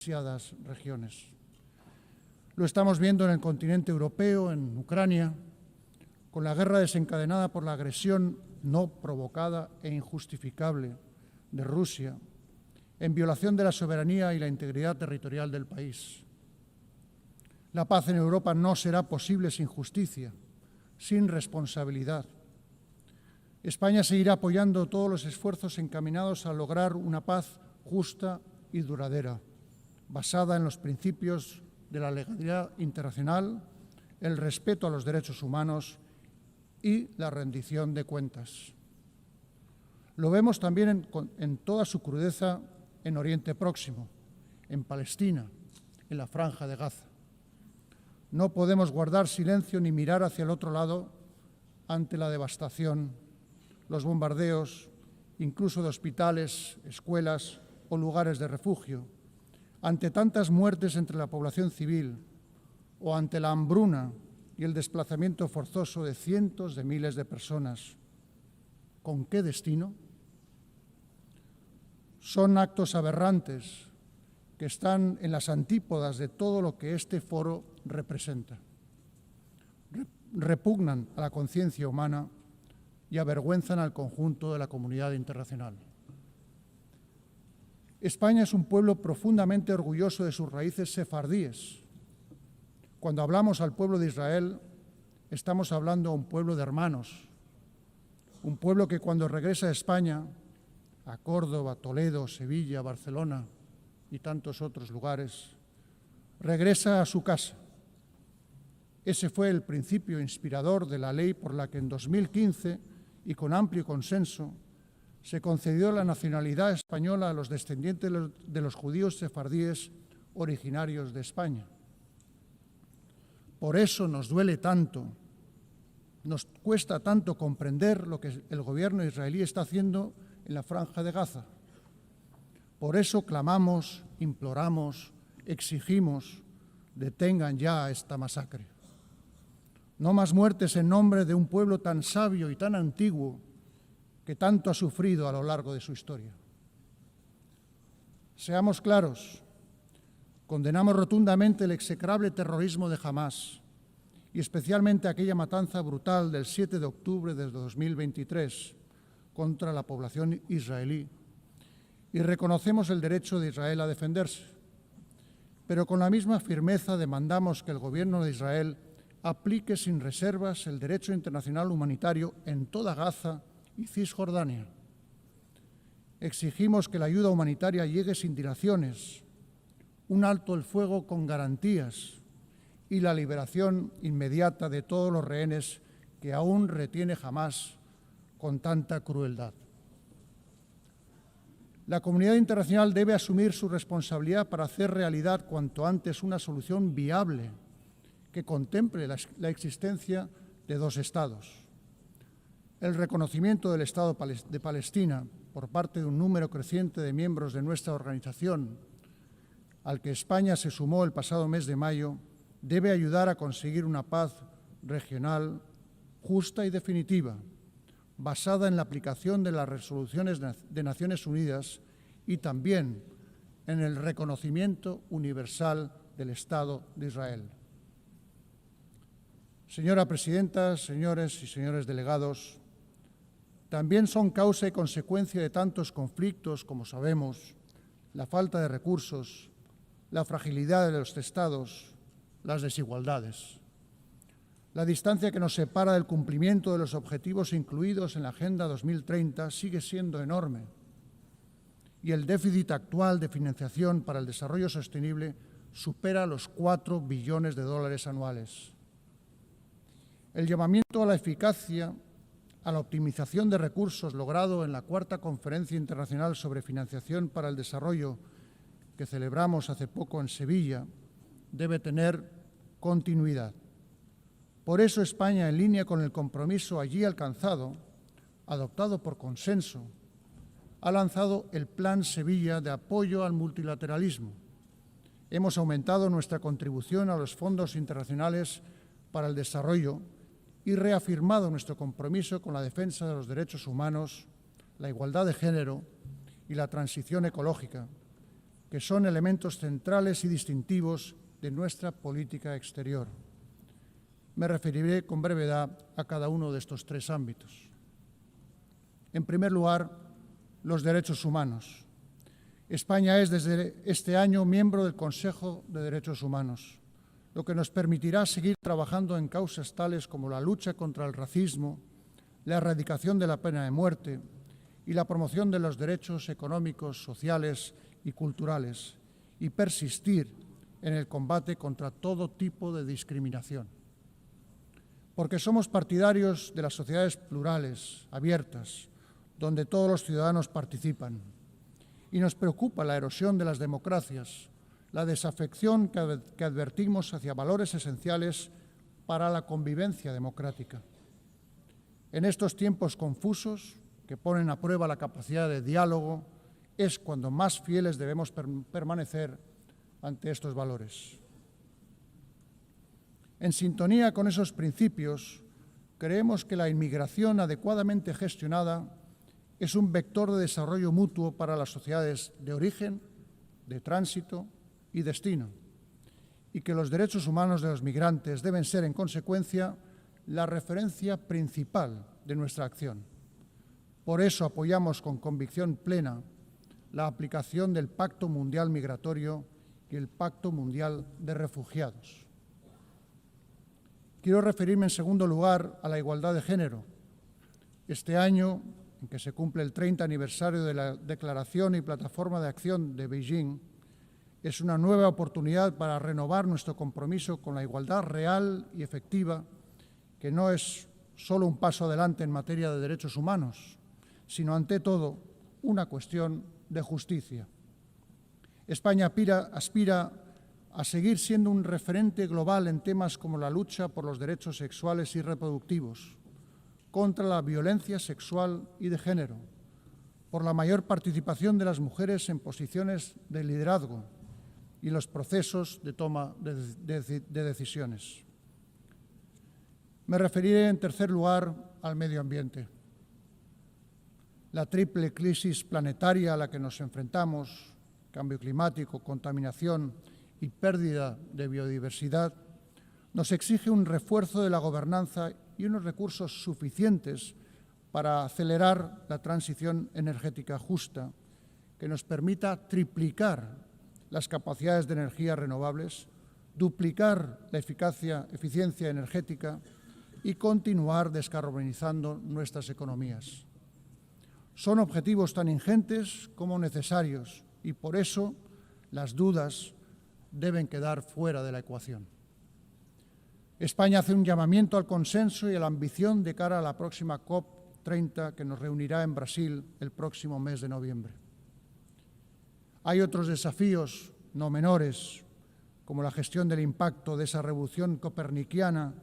demasiadas regiones. Lo estamos viendo en el continente europeo, en Ucrania, con la guerra desencadenada por la agresión no provocada e injustificable de Rusia, en violación de la soberanía y la integridad territorial del país. La paz en Europa no será posible sin justicia, sin responsabilidad. España seguirá apoyando todos los esfuerzos encaminados a lograr una paz justa y duradera, basada en los principios de la legalidad internacional, el respeto a los derechos humanos y la rendición de cuentas. Lo vemos también en toda su crudeza en Oriente Próximo, en Palestina, en la Franja de Gaza. No podemos guardar silencio ni mirar hacia el otro lado ante la devastación, los bombardeos, incluso de hospitales, escuelas o lugares de refugio, ante tantas muertes entre la población civil o ante la hambruna y el desplazamiento forzoso de cientos de miles de personas. ¿Con qué destino? Son actos aberrantes que están en las antípodas de todo lo que este foro representa. Repugnan a la conciencia humana y avergüenzan al conjunto de la comunidad internacional. España es un pueblo profundamente orgulloso de sus raíces sefardíes. Cuando hablamos al pueblo de Israel, estamos hablando a un pueblo de hermanos, un pueblo que cuando regresa a España, a Córdoba, Toledo, Sevilla, Barcelona y tantos otros lugares, regresa a su casa. Ese fue el principio inspirador de la ley por la que en 2015, y con amplio consenso, se concedió la nacionalidad española a los descendientes de los judíos sefardíes originarios de España. Por eso nos duele tanto, nos cuesta tanto comprender lo que el gobierno israelí está haciendo en la Franja de Gaza. Por eso clamamos, imploramos, exigimos, detengan ya esta masacre. No más muertes en nombre de un pueblo tan sabio y tan antiguo que tanto ha sufrido a lo largo de su historia. Seamos claros, condenamos rotundamente el execrable terrorismo de Hamás y especialmente aquella matanza brutal del 7 de octubre de 2023 contra la población israelí y reconocemos el derecho de Israel a defenderse. Pero con la misma firmeza demandamos que el gobierno de Israel aplique sin reservas el derecho internacional humanitario en toda Gaza y Cisjordania. Exigimos que la ayuda humanitaria llegue sin dilaciones, un alto el fuego con garantías y la liberación inmediata de todos los rehenes que aún retiene Hamás con tanta crueldad. La comunidad internacional debe asumir su responsabilidad para hacer realidad cuanto antes una solución viable que contemple la existencia de dos estados. El reconocimiento del Estado de Palestina por parte de un número creciente de miembros de nuestra organización, al que España se sumó el pasado mes de mayo, debe ayudar a conseguir una paz regional justa y definitiva, basada en la aplicación de las resoluciones de Naciones Unidas y también en el reconocimiento universal del Estado de Israel. Señora presidenta, señores y señores delegados, también son causa y consecuencia de tantos conflictos, como sabemos, la falta de recursos, la fragilidad de los estados, las desigualdades. La distancia que nos separa del cumplimiento de los objetivos incluidos en la Agenda 2030 sigue siendo enorme y el déficit actual de financiación para el desarrollo sostenible supera los 4 billones de dólares anuales. El llamamiento a la eficacia, a la optimización de recursos logrado en la cuarta Conferencia Internacional sobre Financiación para el Desarrollo que celebramos hace poco en Sevilla debe tener continuidad. Por eso España, en línea con el compromiso allí alcanzado, adoptado por consenso, ha lanzado el Plan Sevilla de apoyo al multilateralismo. Hemos aumentado nuestra contribución a los fondos internacionales para el desarrollo y reafirmado nuestro compromiso con la defensa de los derechos humanos, la igualdad de género y la transición ecológica, que son elementos centrales y distintivos de nuestra política exterior. Me referiré con brevedad a cada uno de estos tres ámbitos. En primer lugar, los derechos humanos. España es desde este año miembro del Consejo de Derechos Humanos, lo que nos permitirá seguir trabajando en causas tales como la lucha contra el racismo, la erradicación de la pena de muerte y la promoción de los derechos económicos, sociales y culturales, y persistir en el combate contra todo tipo de discriminación. Porque somos partidarios de las sociedades plurales, abiertas, donde todos los ciudadanos participan, y nos preocupa la erosión de las democracias, la desafección que advertimos hacia valores esenciales para la convivencia democrática. En estos tiempos confusos, que ponen a prueba la capacidad de diálogo, es cuando más fieles debemos permanecer ante estos valores. En sintonía con esos principios, creemos que la inmigración adecuadamente gestionada es un vector de desarrollo mutuo para las sociedades de origen, de tránsito y destino, y que los derechos humanos de los migrantes deben ser, en consecuencia, la referencia principal de nuestra acción. Por eso apoyamos con convicción plena la aplicación del Pacto Mundial Migratorio y el Pacto Mundial de Refugiados. Quiero referirme, en segundo lugar, a la igualdad de género. Este año, en que se cumple el 30 aniversario de la Declaración y Plataforma de Acción de Beijing, es una nueva oportunidad para renovar nuestro compromiso con la igualdad real y efectiva, que no es solo un paso adelante en materia de derechos humanos, sino, ante todo, una cuestión de justicia. España aspira a seguir siendo un referente global en temas como la lucha por los derechos sexuales y reproductivos, contra la violencia sexual y de género, por la mayor participación de las mujeres en posiciones de liderazgo y los procesos de toma de decisiones. Me referiré, en tercer lugar, al medio ambiente. La triple crisis planetaria a la que nos enfrentamos, cambio climático, contaminación y pérdida de biodiversidad, nos exige un refuerzo de la gobernanza y unos recursos suficientes para acelerar la transición energética justa, que nos permita triplicar las capacidades de energías renovables, duplicar la eficiencia energética y continuar descarbonizando nuestras economías. Son objetivos tan ingentes como necesarios y, por eso, las dudas deben quedar fuera de la ecuación. España hace un llamamiento al consenso y a la ambición de cara a la próxima COP30 que nos reunirá en Brasil el próximo mes de noviembre. Hay otros desafíos no menores, como la gestión del impacto de esa revolución copernicana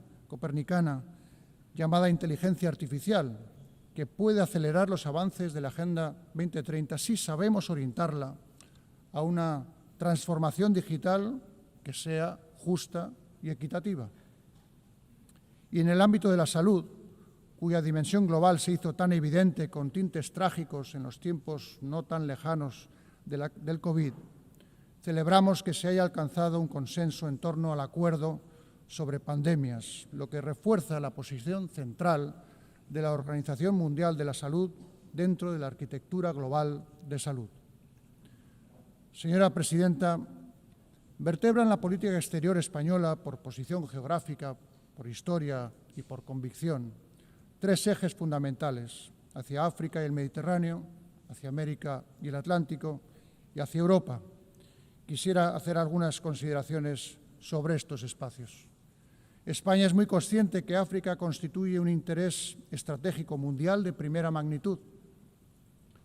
llamada inteligencia artificial, que puede acelerar los avances de la Agenda 2030 si sabemos orientarla a una transformación digital que sea justa y equitativa. Y en el ámbito de la salud, cuya dimensión global se hizo tan evidente con tintes trágicos en los tiempos no tan lejanos del COVID, celebramos que se haya alcanzado un consenso en torno al acuerdo sobre pandemias, lo que refuerza la posición central de la Organización Mundial de la Salud dentro de la arquitectura global de salud. Señora presidenta, vertebran la política exterior española por posición geográfica, por historia y por convicción tres ejes fundamentales: hacia África y el Mediterráneo, hacia América y el Atlántico y hacia Europa. Quisiera hacer algunas consideraciones sobre estos espacios. España es muy consciente que África constituye un interés estratégico mundial de primera magnitud.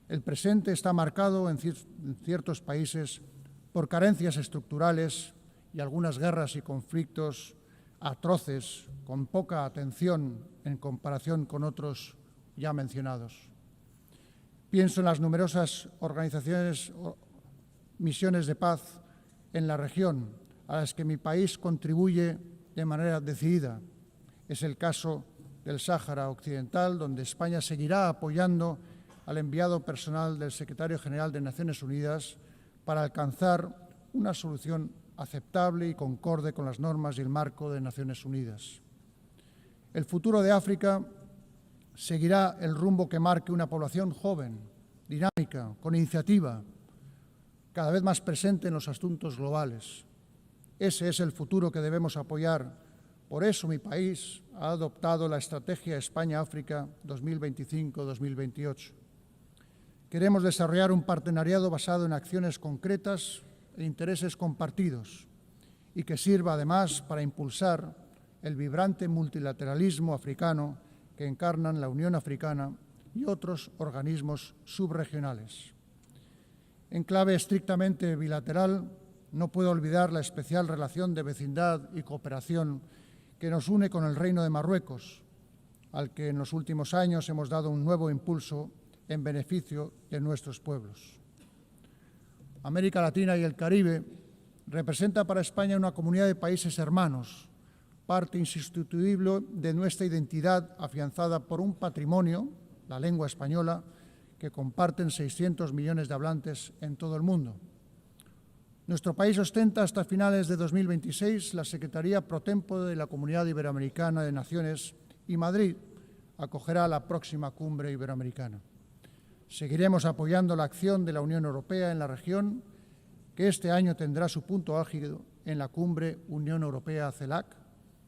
El presente está marcado en ciertos países por carencias estructurales y algunas guerras y conflictos atroces, con poca atención en comparación con otros ya mencionados. Pienso en las numerosas misiones de paz en la región, a las que mi país contribuye de manera decidida. Es el caso del Sáhara Occidental, donde España seguirá apoyando al enviado personal del secretario general de Naciones Unidas para alcanzar una solución aceptable y concorde con las normas y el marco de Naciones Unidas. El futuro de África seguirá el rumbo que marque una población joven, dinámica, con iniciativa, cada vez más presente en los asuntos globales. Ese es el futuro que debemos apoyar. Por eso mi país ha adoptado la Estrategia España-África 2025-2028. Queremos desarrollar un partenariado basado en acciones concretas e intereses compartidos y que sirva además para impulsar el vibrante multilateralismo africano que encarnan la Unión Africana y otros organismos subregionales. En clave estrictamente bilateral, no puedo olvidar la especial relación de vecindad y cooperación que nos une con el Reino de Marruecos, al que en los últimos años hemos dado un nuevo impulso en beneficio de nuestros pueblos. América Latina y el Caribe representa para España una comunidad de países hermanos, parte insustituible de nuestra identidad afianzada por un patrimonio, la lengua española, que comparten 600 millones de hablantes en todo el mundo. Nuestro país ostenta hasta finales de 2026 la Secretaría Pro Tempore de la Comunidad Iberoamericana de Naciones y Madrid acogerá la próxima cumbre iberoamericana. Seguiremos apoyando la acción de la Unión Europea en la región, que este año tendrá su punto álgido en la cumbre Unión Europea-CELAC,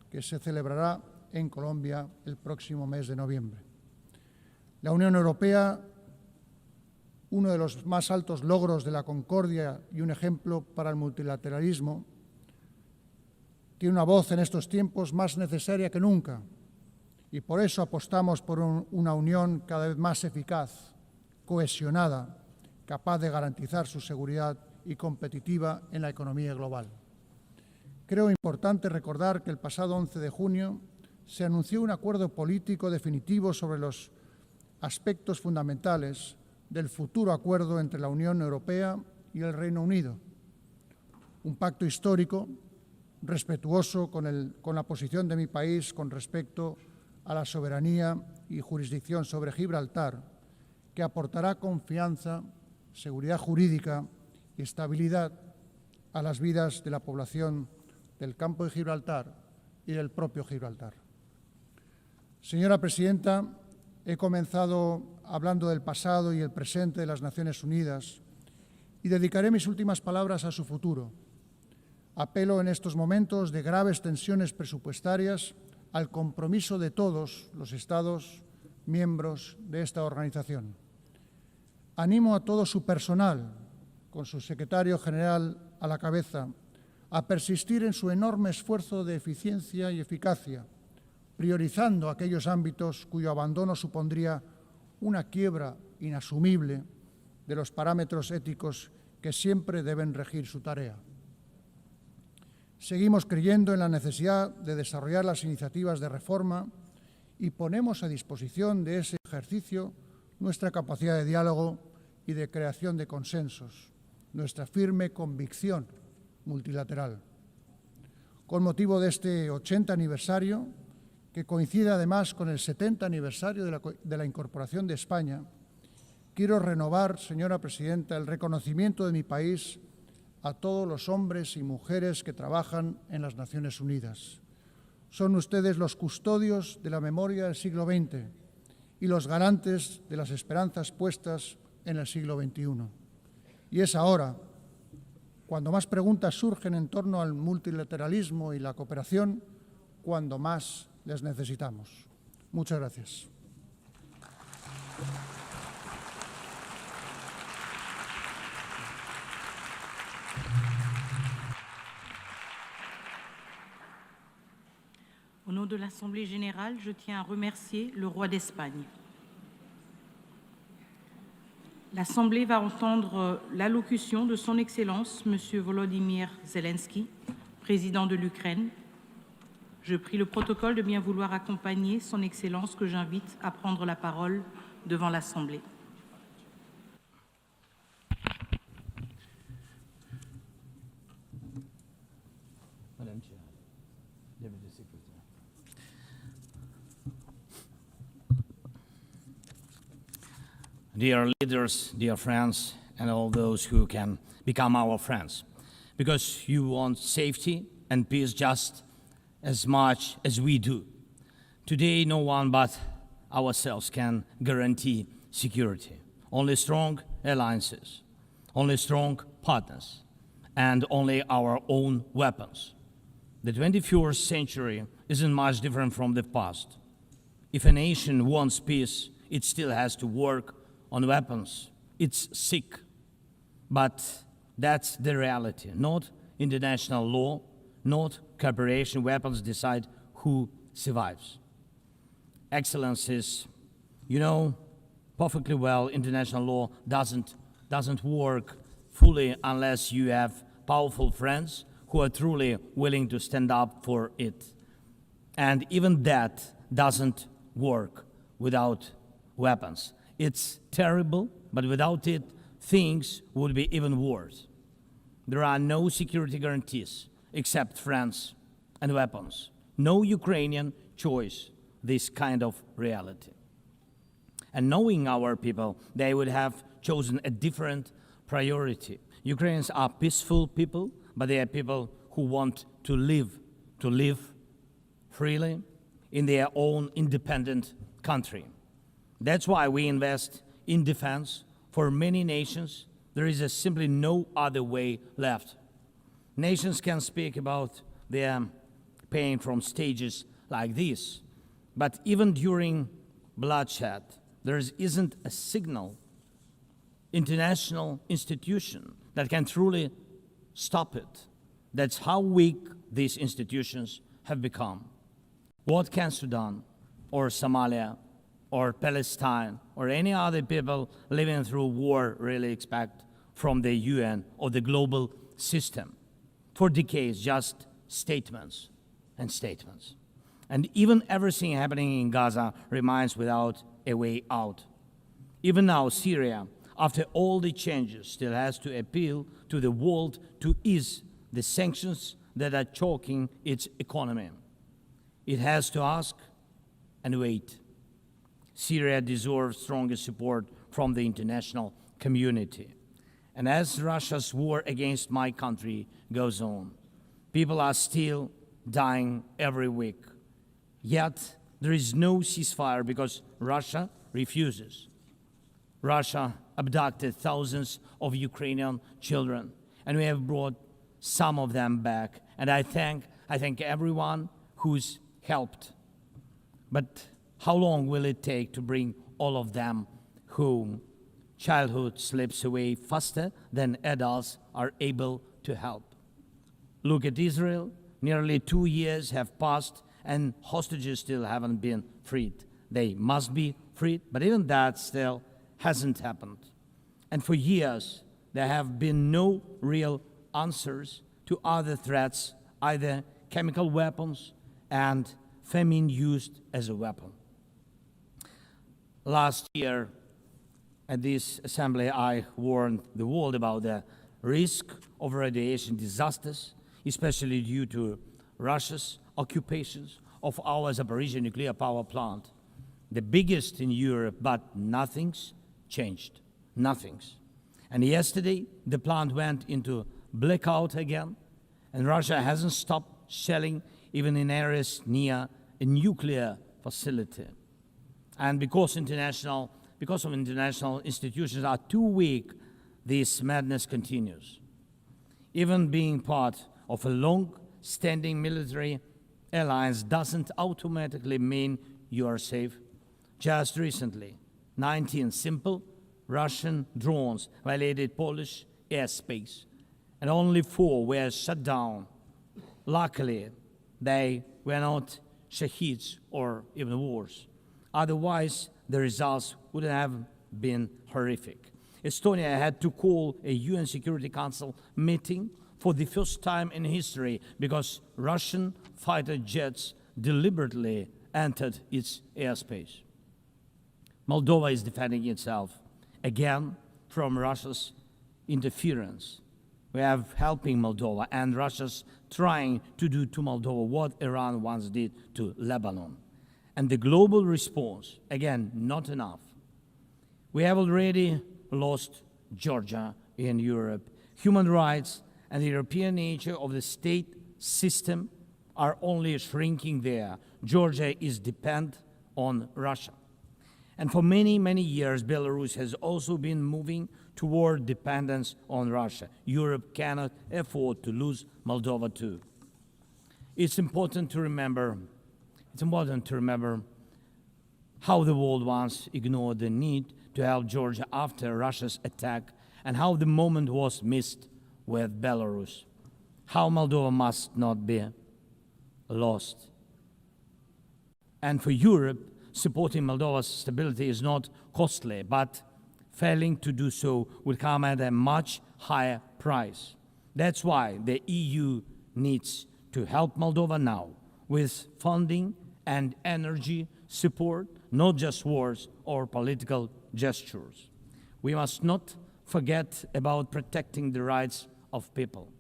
que se celebrará en Colombia el próximo mes de noviembre. La Unión Europea, uno de los más altos logros de la concordia y un ejemplo para el multilateralismo, tiene una voz en estos tiempos más necesaria que nunca y por eso apostamos por una unión cada vez más eficaz, cohesionada, capaz de garantizar su seguridad y competitiva en la economía global. Creo importante recordar que el pasado 11 de junio se anunció un acuerdo político definitivo sobre los aspectos fundamentales del futuro acuerdo entre la Unión Europea y el Reino Unido. Un pacto histórico, respetuoso con la posición de mi país con respecto a la soberanía y jurisdicción sobre Gibraltar, que aportará confianza, seguridad jurídica y estabilidad a las vidas de la población del campo de Gibraltar y del propio Gibraltar. Señora Presidenta, he comenzado hablando del pasado y el presente de las Naciones Unidas y dedicaré mis últimas palabras a su futuro. Apelo en estos momentos de graves tensiones presupuestarias al compromiso de todos los Estados miembros de esta organización. Animo a todo su personal, con su secretario general a la cabeza, a persistir en su enorme esfuerzo de eficiencia y eficacia, priorizando aquellos ámbitos cuyo abandono supondría una quiebra inasumible de los parámetros éticos que siempre deben regir su tarea. Seguimos creyendo en la necesidad de desarrollar las iniciativas de reforma y ponemos a disposición de ese ejercicio nuestra capacidad de diálogo y de creación de consensos, nuestra firme convicción multilateral. Con motivo de este 80 aniversario, que coincide además con el 70 aniversario de la incorporación de España, quiero renovar, señora Presidenta, el reconocimiento de mi país a todos los hombres y mujeres que trabajan en las Naciones Unidas. Son ustedes los custodios de la memoria del siglo XX y los garantes de las esperanzas puestas en el siglo XXI. Y es ahora, cuando más preguntas surgen en torno al multilateralismo y la cooperación, cuando más les necesitamos. Muchas gracias. Au nom de l'Assemblée générale, je tiens à remercier le roi d'Espagne. L'Assemblée va entendre l'allocution de son Excellence, M. Volodymyr Zelensky, président de l'Ukraine. Je prie le protocole de bien vouloir accompagner son Excellence que j'invite à prendre la parole devant l'Assemblée. Madame Chair, Deputy Secretary. Dear leaders, dear friends, and all those who can become our friends, because you want safety and peace just as much as we do. Today, no one but ourselves can guarantee security. Only strong alliances, only strong partners, and only our own weapons. The 21st century isn't much different from the past. If a nation wants peace, it still has to work on weapons. It's sick, but that's the reality. Not international law, not cooperation. Weapons decide who survives. Excellencies, you know perfectly well international law doesn't work fully unless you have powerful friends who are truly willing to stand up for it. And even that doesn't work without weapons. It's terrible, but without it, things would be even worse. There are no security guarantees except friends and weapons. No Ukrainian choice this kind of reality. And knowing our people, they would have chosen a different priority. Ukrainians are peaceful people, but they are people who want to live freely in their own independent country. That's why we invest in defense. For many nations, there is simply no other way left. Nations can speak about their pain from stages like this, but even during bloodshed, there isn't a single international institution that can truly stop it. That's how weak these institutions have become. What can Sudan or Somalia or Palestine or any other people living through war really expect from the UN or the global system? For decades, just statements and statements. And even everything happening in Gaza remains without a way out. Even now, Syria, after all the changes, still has to appeal to the world to ease the sanctions that are choking its economy. It has to ask and wait. Syria deserves stronger support from the international community. And as Russia's war against my country goes on, people are still dying every week. Yet there is no ceasefire because Russia refuses. Russia abducted thousands of Ukrainian children, and we have brought some of them back. And I thank everyone who's helped. But how long will it take to bring all of them home? Childhood slips away faster than adults are able to help. Look at Israel. Nearly 2 years have passed and hostages still haven't been freed. They must be freed, but even that still hasn't happened. And for years, there have been no real answers to other threats, either chemical weapons and famine used as a weapon. Last year, at this assembly, I warned the world about the risk of radiation disasters, especially due to Russia's occupations of our Zaporizhzhia nuclear power plant, the biggest in Europe, but nothing's changed. Nothing's. And yesterday, the plant went into blackout again, and Russia hasn't stopped shelling even in areas near a nuclear facility. And because of international institutions are too weak, this madness continues. Even being part of a long-standing military alliance doesn't automatically mean you are safe. Just recently, 19 simple Russian drones violated Polish airspace, and only 4 were shut down. Luckily, they were not shaheeds or even worse. Otherwise, the results would have been horrific. Estonia had to call a UN Security Council meeting for the first time in history because Russian fighter jets deliberately entered its airspace. Moldova is defending itself again from Russia's interference. We are helping Moldova, and Russia's trying to do to Moldova what Iran once did to Lebanon. And the global response, again, not enough. We have already lost Georgia in Europe. Human rights and the European nature of the state system are only shrinking there. Georgia is dependent on Russia. And for many, many years, Belarus has also been moving toward dependence on Russia. Europe cannot afford to lose Moldova too. It's important to remember how the world once ignored the need to help Georgia after Russia's attack, and how the moment was missed with Belarus. How Moldova must not be lost. And for Europe, supporting Moldova's stability is not costly, but failing to do so will come at a much higher price. That's why the EU needs to help Moldova now with funding and energy support, not just words or political gestures. We must not forget about protecting the rights of people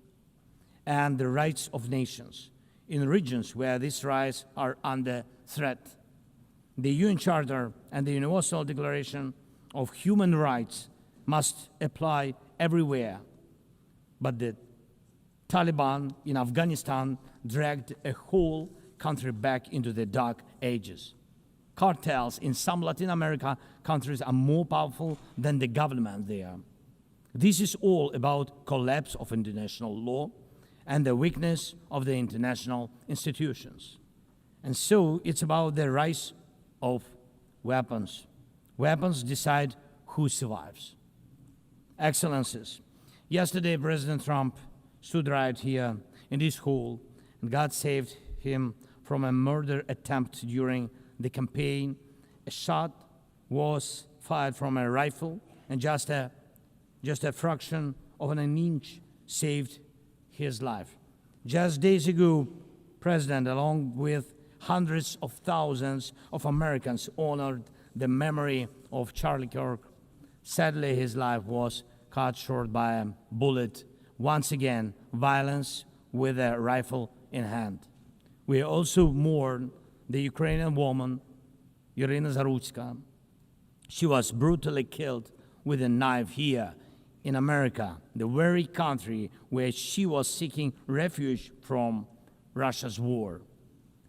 and the rights of nations in regions where these rights are under threat. The UN Charter and the Universal Declaration of Human Rights must apply everywhere. But the Taliban in Afghanistan dragged a whole country back into the dark ages. Cartels in some Latin America countries are more powerful than the government there. This is all about collapse of international law and the weakness of the international institutions. And so it's about the rise of weapons. Weapons decide who survives. Excellencies, yesterday President Trump stood right here in this hall, and God saved him from a murder attempt during the campaign. A shot was fired from a rifle, and just a fraction of an inch saved his life. Just days ago, President, along with hundreds of thousands of Americans, honored the memory of Charlie Kirk. Sadly, his life was cut short by a bullet. Once again, violence with a rifle in hand. We also mourn the Ukrainian woman, Irina Zarutska. She was brutally killed with a knife here in America, the very country where she was seeking refuge from Russia's war.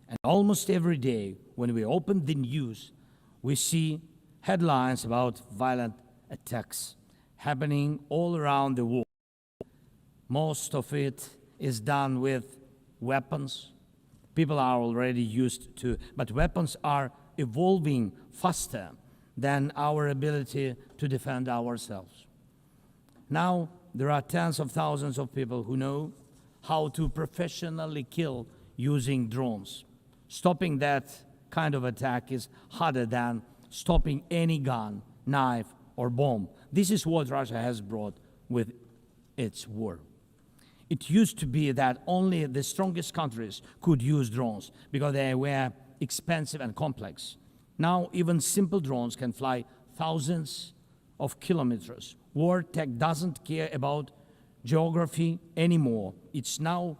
And almost every day when we open the news, we see headlines about violent attacks happening all around the world. Most of it is done with weapons. People are already used to, but weapons are evolving faster than our ability to defend ourselves. Now, there are tens of thousands of people who know how to professionally kill using drones. Stopping that kind of attack is harder than stopping any gun, knife, or bomb. This is what Russia has brought with its war. It used to be that only the strongest countries could use drones because they were expensive and complex. Now, even simple drones can fly thousands of kilometers. War tech doesn't care about geography anymore. It's now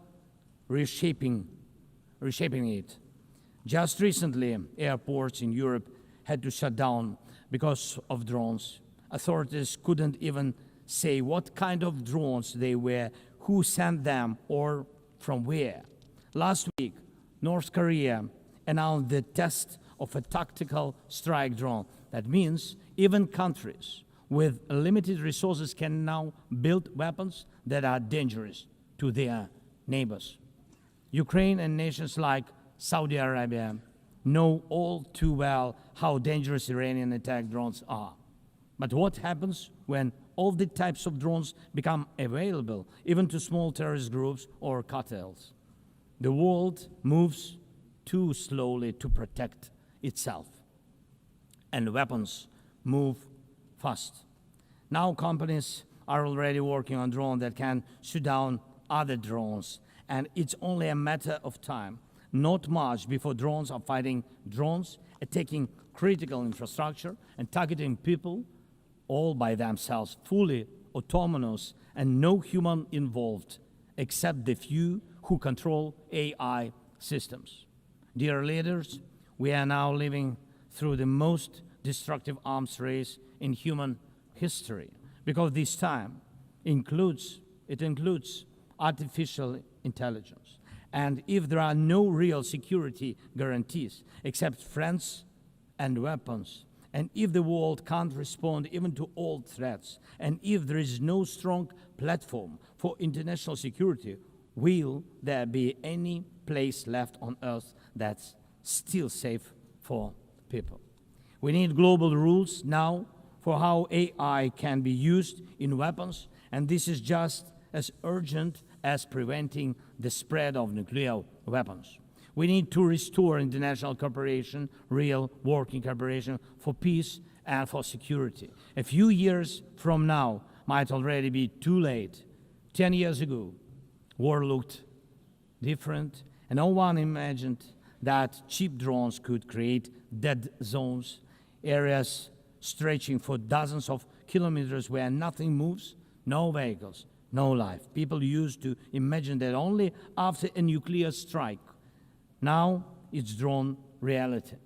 reshaping it. Just recently, airports in Europe had to shut down because of drones. Authorities couldn't even say what kind of drones they were, who sent them, or from where. Last week, North Korea announced the test of a tactical strike drone. That means even countries with limited resources can now build weapons that are dangerous to their neighbors. Ukraine and nations like Saudi Arabia know all too well how dangerous Iranian attack drones are. But what happens when all the types of drones become available, even to small terrorist groups or cartels? The world moves too slowly to protect itself, and weapons move fast. Now companies are already working on drones that can shoot down other drones, and it's only a matter of time, not much, before drones are fighting drones, attacking critical infrastructure, and targeting people all by themselves, fully autonomous and no human involved, except the few who control AI systems. Dear leaders, we are now living through the most destructive arms race in human history. because this time includes artificial intelligence. And if there are no real security guarantees except friends and weapons, and if the world can't respond even to old threats, and if there is no strong platform for international security, will there be any place left on Earth that's still safe for people? We need global rules now for how AI can be used in weapons, and this is just as urgent as preventing the spread of nuclear weapons. We need to restore international cooperation, real working cooperation for peace and for security. A few years from now might already be too late. 10 years ago, war looked different, and no one imagined that cheap drones could create dead zones, areas stretching for dozens of kilometers where nothing moves, no vehicles, no life. People used to imagine that only after a nuclear strike. Now it's drawn reality.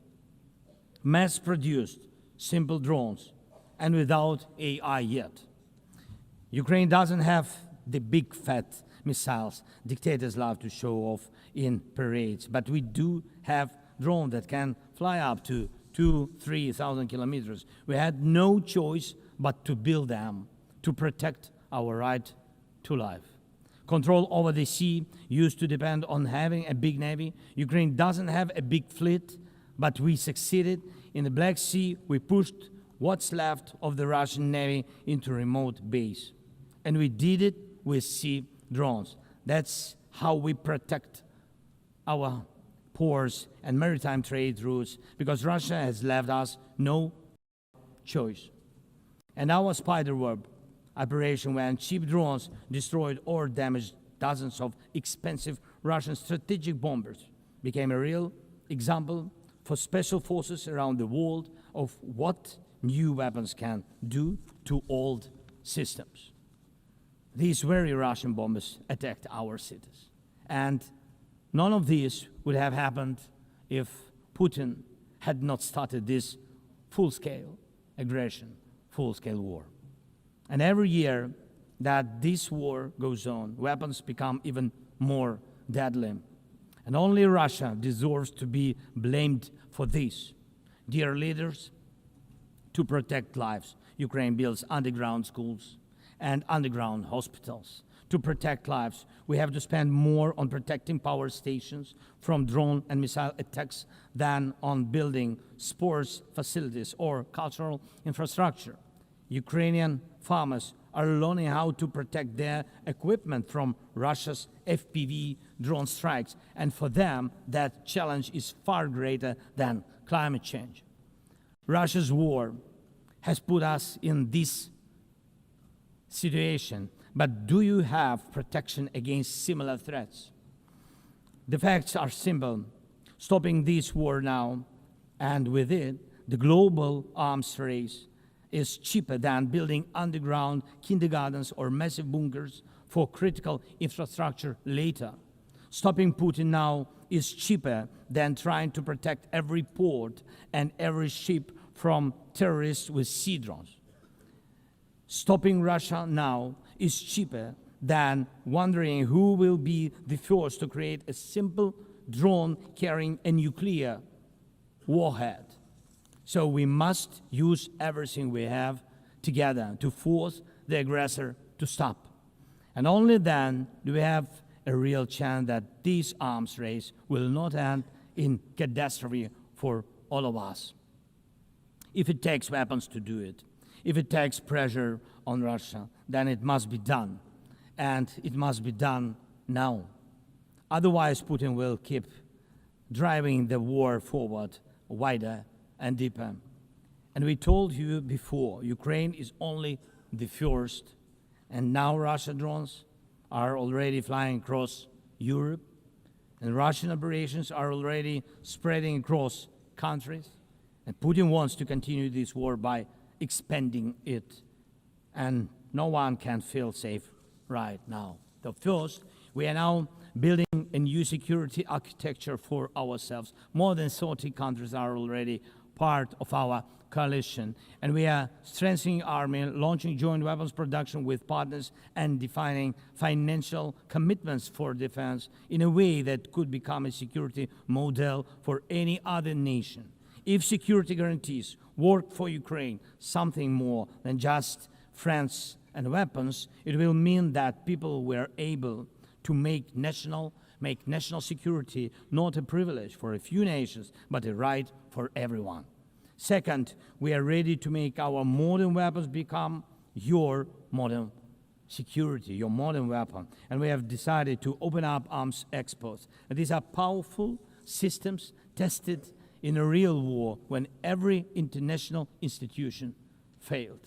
Mass-produced, simple drones, and without AI yet. Ukraine doesn't have the big fat missiles dictators love to show off in parades, but we do have drones that can fly up to 2,000-3,000 kilometers. We had no choice but to build them to protect our right to life. Control over the sea used to depend on having a big navy. Ukraine doesn't have a big fleet, but we succeeded. In the Black Sea, we pushed what's left of the Russian navy into remote base. And we did it with sea drones. That's how we protect our ports and maritime trade routes, because Russia has left us no choice. And our spiderweb operation, when cheap drones destroyed or damaged dozens of expensive Russian strategic bombers, became a real example for special forces around the world of what new weapons can do to old systems. These very Russian bombers attacked our cities. And none of this would have happened if Putin had not started this full-scale aggression, full-scale war. And every year that this war goes on, weapons become even more deadly. And only Russia deserves to be blamed for this. Dear leaders, to protect lives, Ukraine builds underground schools and underground hospitals. To protect lives, we have to spend more on protecting power stations from drone and missile attacks than on building sports facilities or cultural infrastructure. Ukrainian farmers are learning how to protect their equipment from Russia's FPV drone strikes, and for them, that challenge is far greater than climate change. Russia's war has put us in this situation, but do you have protection against similar threats? The facts are simple. Stopping this war now, and with it, the global arms race, is cheaper than building underground kindergartens or massive bunkers for critical infrastructure later. Stopping Putin now is cheaper than trying to protect every port and every ship from terrorists with sea drones. Stopping Russia now is cheaper than wondering who will be the first to create a simple drone carrying a nuclear warhead. So we must use everything we have together to force the aggressor to stop. And only then do we have a real chance that this arms race will not end in catastrophe for all of us. If it takes weapons to do it, if it takes pressure on Russia, then it must be done. And it must be done now. Otherwise, Putin will keep driving the war forward wider and deeper. And we told you before, Ukraine is only the first, and now Russian drones are already flying across Europe, and Russian operations are already spreading across countries, and Putin wants to continue this war by expanding it, and no one can feel safe right now. So first, we are now building a new security architecture for ourselves. More than 30 countries are already part of our coalition. And we are strengthening our army, launching joint weapons production with partners, and defining financial commitments for defense in a way that could become a security model for any other nation. If security guarantees work for Ukraine, something more than just friends and weapons, it will mean that people were able to make national security not a privilege for a few nations, but a right for everyone. Second, we are ready to make our modern weapons become your modern security, your modern weapon. And we have decided to open up arms exports. And these are powerful systems tested in a real war when every international institution failed.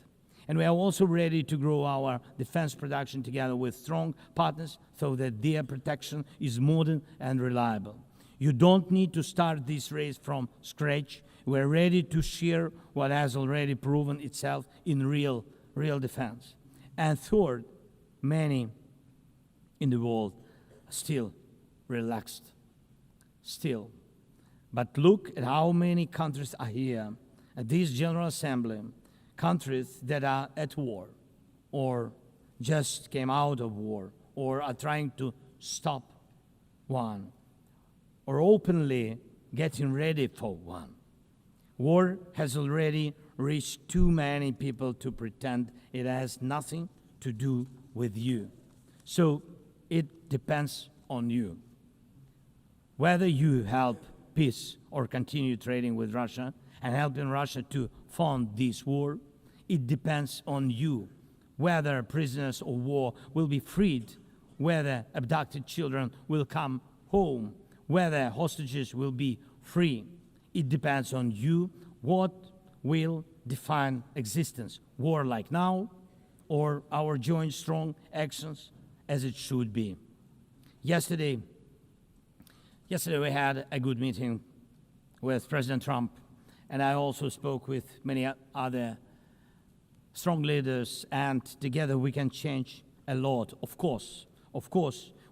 And we are also ready to grow our defense production together with strong partners so that their protection is modern and reliable. You don't need to start this race from scratch. We're ready to share what has already proven itself in real defense. And third, many in the world are still relaxed. Still. But look at how many countries are here at this General Assembly, countries that are at war, or just came out of war, or are trying to stop one, or openly getting ready for one. War has already reached too many people to pretend it has nothing to do with you. So it depends on you. Whether you help peace or continue trading with Russia and helping Russia to fund this war, it depends on you. Whether prisoners of war will be freed, whether abducted children will come home, whether hostages will be free. It depends on you. What will define existence? War like now, or our joint strong actions as it should be? Yesterday we had a good meeting with President Trump, and I also spoke with many other strong leaders, and together we can change a lot. Of course,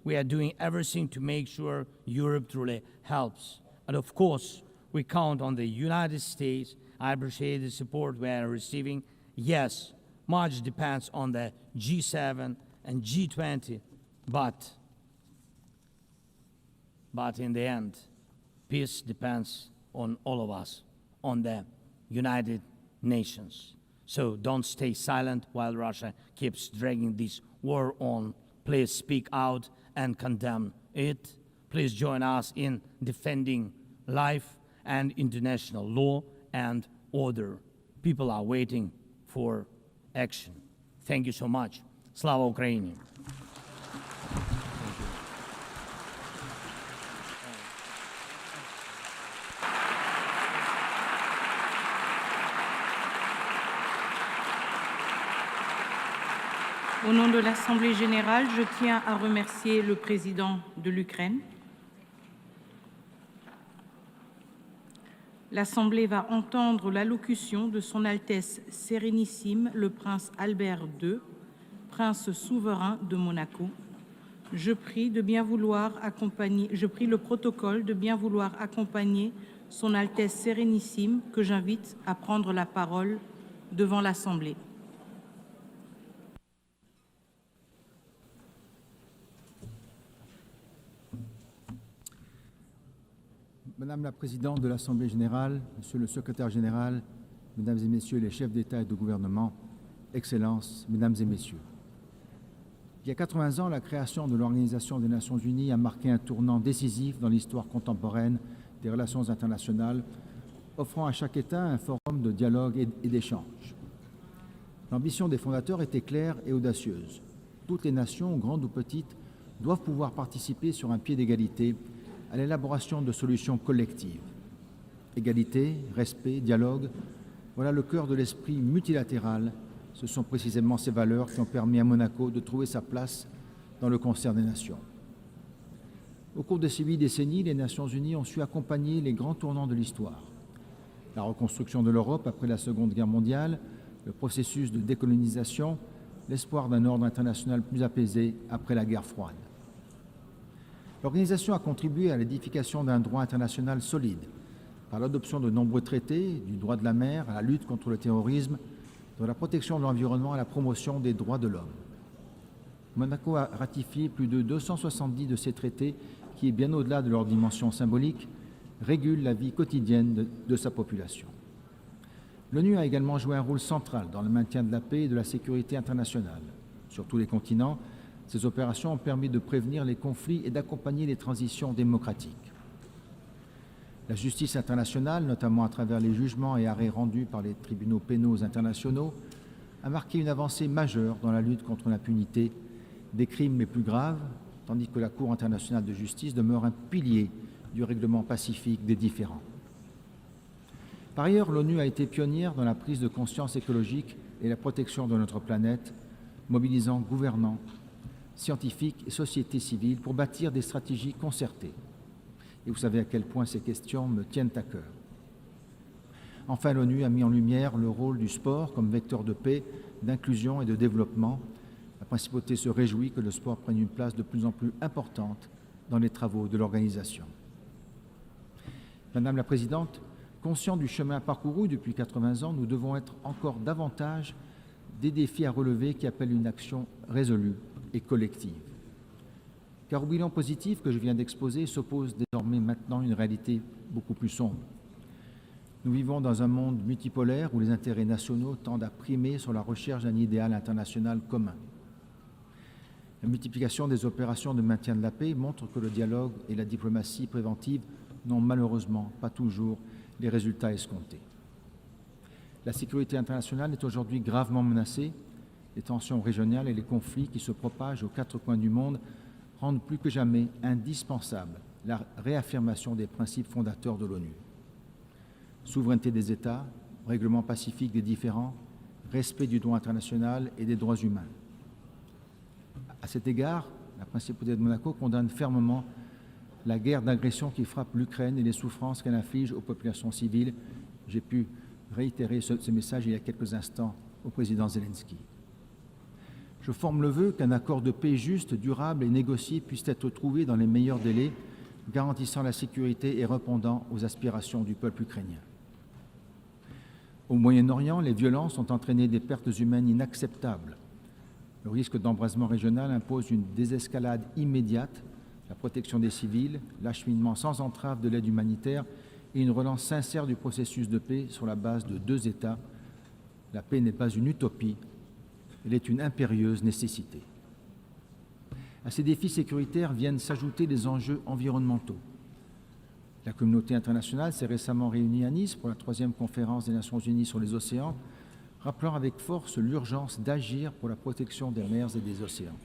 we are doing everything to make sure Europe truly helps. And of course, we count on the United States. I appreciate the support we are receiving. Yes, much depends on the G7 and G20, but in the end, peace depends on all of us, on the United Nations. So don't stay silent while Russia keeps dragging this war on. Please speak out and condemn it. Please join us in defending life and international law and order. People are waiting for action. Thank you so much. Slava Ukraini! Au nom de l'Assemblée générale, je tiens à remercier le président de l'Ukraine. L'Assemblée va entendre l'allocution de Son Altesse Sérénissime, le prince Albert II, prince souverain de Monaco. Je prie le protocole de bien vouloir accompagner Son Altesse Sérénissime, que j'invite à prendre la parole devant l'Assemblée. Madame la Présidente de l'Assemblée générale, Monsieur le Secrétaire général, Mesdames et Messieurs les chefs d'État et de gouvernement, Excellences, Mesdames et Messieurs. Il y a 80 ans, la création de l'Organisation des Nations Unies a marqué un tournant décisif dans l'histoire contemporaine des relations internationales, offrant à chaque État un forum de dialogue et d'échange. L'ambition des fondateurs était claire et audacieuse. Toutes les nations, grandes ou petites, doivent pouvoir participer sur un pied d'égalité à l'élaboration de solutions collectives. Égalité, respect, dialogue, voilà le cœur de l'esprit multilatéral. Ce sont précisément ces valeurs qui ont permis à Monaco de trouver sa place dans le concert des nations. Au cours de ces 8 décennies, les Nations Unies ont su accompagner les grands tournants de l'histoire. La reconstruction de l'Europe après la Seconde Guerre mondiale, le processus de décolonisation, l'espoir d'un ordre international plus apaisé après la guerre froide. L'organisation a contribué à l'édification d'un droit international solide, par l'adoption de nombreux traités, du droit de la mer à la lutte contre le terrorisme, de la protection de l'environnement à la promotion des droits de l'homme. Monaco a ratifié plus de 270 de ces traités qui, bien au-delà de leur dimension symbolique, régulent la vie quotidienne de sa population. L'ONU a également joué un rôle central dans le maintien de la paix et de la sécurité internationale. Sur tous les continents, ces opérations ont permis de prévenir les conflits et d'accompagner les transitions démocratiques. La justice internationale, notamment à travers les jugements et arrêts rendus par les tribunaux pénaux internationaux, a marqué une avancée majeure dans la lutte contre l'impunité des crimes les plus graves, tandis que la Cour internationale de justice demeure un pilier du règlement pacifique des différends. Par ailleurs, l'ONU a été pionnière dans la prise de conscience écologique et la protection de notre planète, mobilisant gouvernants, scientifiques et sociétés civiles pour bâtir des stratégies concertées. Et vous savez à quel point ces questions me tiennent à cœur. Enfin, l'ONU a mis en lumière le rôle du sport comme vecteur de paix, d'inclusion et de développement. La principauté se réjouit que le sport prenne une place de plus en plus importante dans les travaux de l'organisation. Madame la Présidente, conscients du chemin parcouru depuis 80 ans, nous devons être encore davantage des défis à relever qui appellent une action résolue et collective. Car au bilan positif que je viens d'exposer s'oppose désormais maintenant une réalité beaucoup plus sombre. Nous vivons dans un monde multipolaire où les intérêts nationaux tendent à primer sur la recherche d'un idéal international commun. La multiplication des opérations de maintien de la paix montre que le dialogue et la diplomatie préventive n'ont malheureusement pas toujours les résultats escomptés. La sécurité internationale est aujourd'hui gravement menacée. Les tensions régionales et les conflits qui se propagent aux quatre coins du monde rendent plus que jamais indispensable la réaffirmation des principes fondateurs de l'ONU. Souveraineté des États, règlement pacifique des différends, respect du droit international et des droits humains. À cet égard, la principauté de Monaco condamne fermement la guerre d'agression qui frappe l'Ukraine et les souffrances qu'elle inflige aux populations civiles. J'ai pu réitérer ce message il y a quelques instants au président Zelensky. Je forme le vœu qu'un accord de paix juste, durable et négocié puisse être trouvé dans les meilleurs délais, garantissant la sécurité et répondant aux aspirations du peuple ukrainien. Au Moyen-Orient, les violences ont entraîné des pertes humaines inacceptables. Le risque d'embrasement régional impose une désescalade immédiate, la protection des civils, l'acheminement sans entrave de l'aide humanitaire et une relance sincère du processus de paix sur la base de 2 États. La paix n'est pas une utopie, elle est une impérieuse nécessité. À ces défis sécuritaires viennent s'ajouter les enjeux environnementaux. La communauté internationale s'est récemment réunie à Nice pour la 3e conférence des Nations Unies sur les océans, rappelant avec force l'urgence d'agir pour la protection des mers et des océans.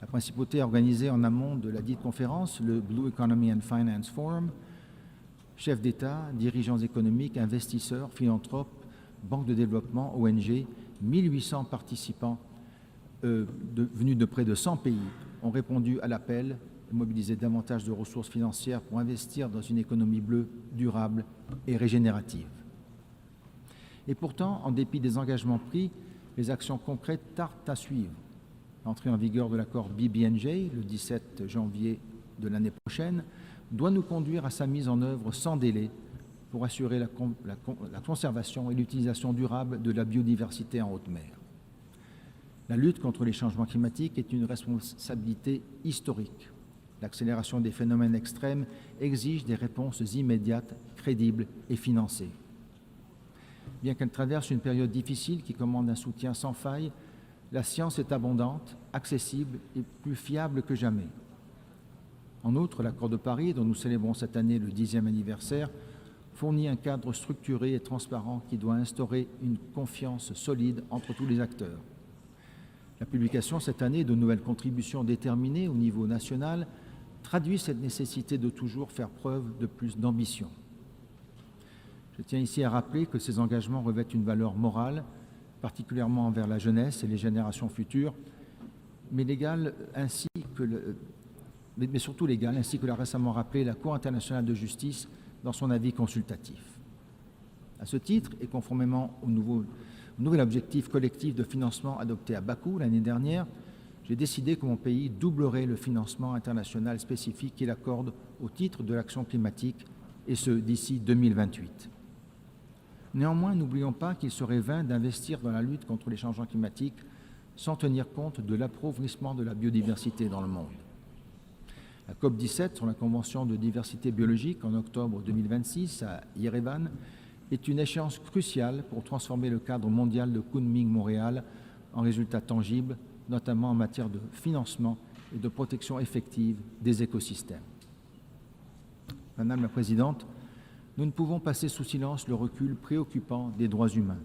La principauté a organisé en amont de la dite conférence le Blue Economy and Finance Forum. Chefs d'État, dirigeants économiques, investisseurs, philanthropes, banques de développement, ONG, 1800 participants venus de près de 100 pays ont répondu à l'appel de mobiliser davantage de ressources financières pour investir dans une économie bleue, durable et régénérative. Et pourtant, en dépit des engagements pris, les actions concrètes tardent à suivre. L'entrée en vigueur de l'accord BBNJ, le 17 janvier de l'année prochaine, doit nous conduire à sa mise en œuvre sans délai pour assurer la conservation et l'utilisation durable de la biodiversité en haute mer. La lutte contre les changements climatiques est une responsabilité historique. L'accélération des phénomènes extrêmes exige des réponses immédiates, crédibles et financées. Bien qu'elle traverse une période difficile qui commande un soutien sans faille, la science est abondante, accessible et plus fiable que jamais. En outre, l'accord de Paris, dont nous célébrons cette année le 10e anniversaire, fournit un cadre structuré et transparent qui doit instaurer une confiance solide entre tous les acteurs. La publication cette année de nouvelles contributions déterminées au niveau national traduit cette nécessité de toujours faire preuve de plus d'ambition. Je tiens ici à rappeler que ces engagements revêtent une valeur morale, particulièrement envers la jeunesse et les générations futures, mais surtout légale, ainsi que l'a récemment rappelé la Cour internationale de justice dans son avis consultatif. À ce titre, et conformément au nouvel objectif collectif de financement adopté à Bakou l'année dernière, j'ai décidé que mon pays doublerait le financement international spécifique qu'il accorde au titre de l'action climatique et ce d'ici 2028. Néanmoins, n'oublions pas qu'il serait vain d'investir dans la lutte contre les changements climatiques sans tenir compte de l'appauvrissement de la biodiversité dans le monde. La COP17 sur la Convention de diversité biologique en octobre 2026 à Yerevan est une échéance cruciale pour transformer le cadre mondial de Kunming-Montréal en résultats tangibles, notamment en matière de financement et de protection effective des écosystèmes. Madame la Présidente, nous ne pouvons passer sous silence le recul préoccupant des droits humains.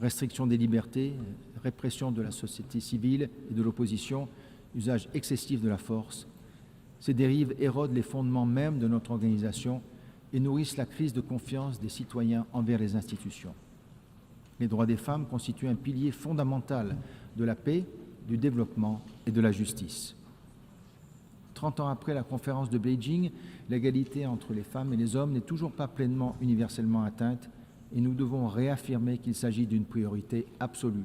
Restriction des libertés, répression de la société civile et de l'opposition, usage excessif de la force. Ces dérives érodent les fondements mêmes de notre organisation et nourrissent la crise de confiance des citoyens envers les institutions. Les droits des femmes constituent un pilier fondamental de la paix, du développement et de la justice. 30 ans après la conférence de Beijing, l'égalité entre les femmes et les hommes n'est toujours pas pleinement universellement atteinte et nous devons réaffirmer qu'il s'agit d'une priorité absolue.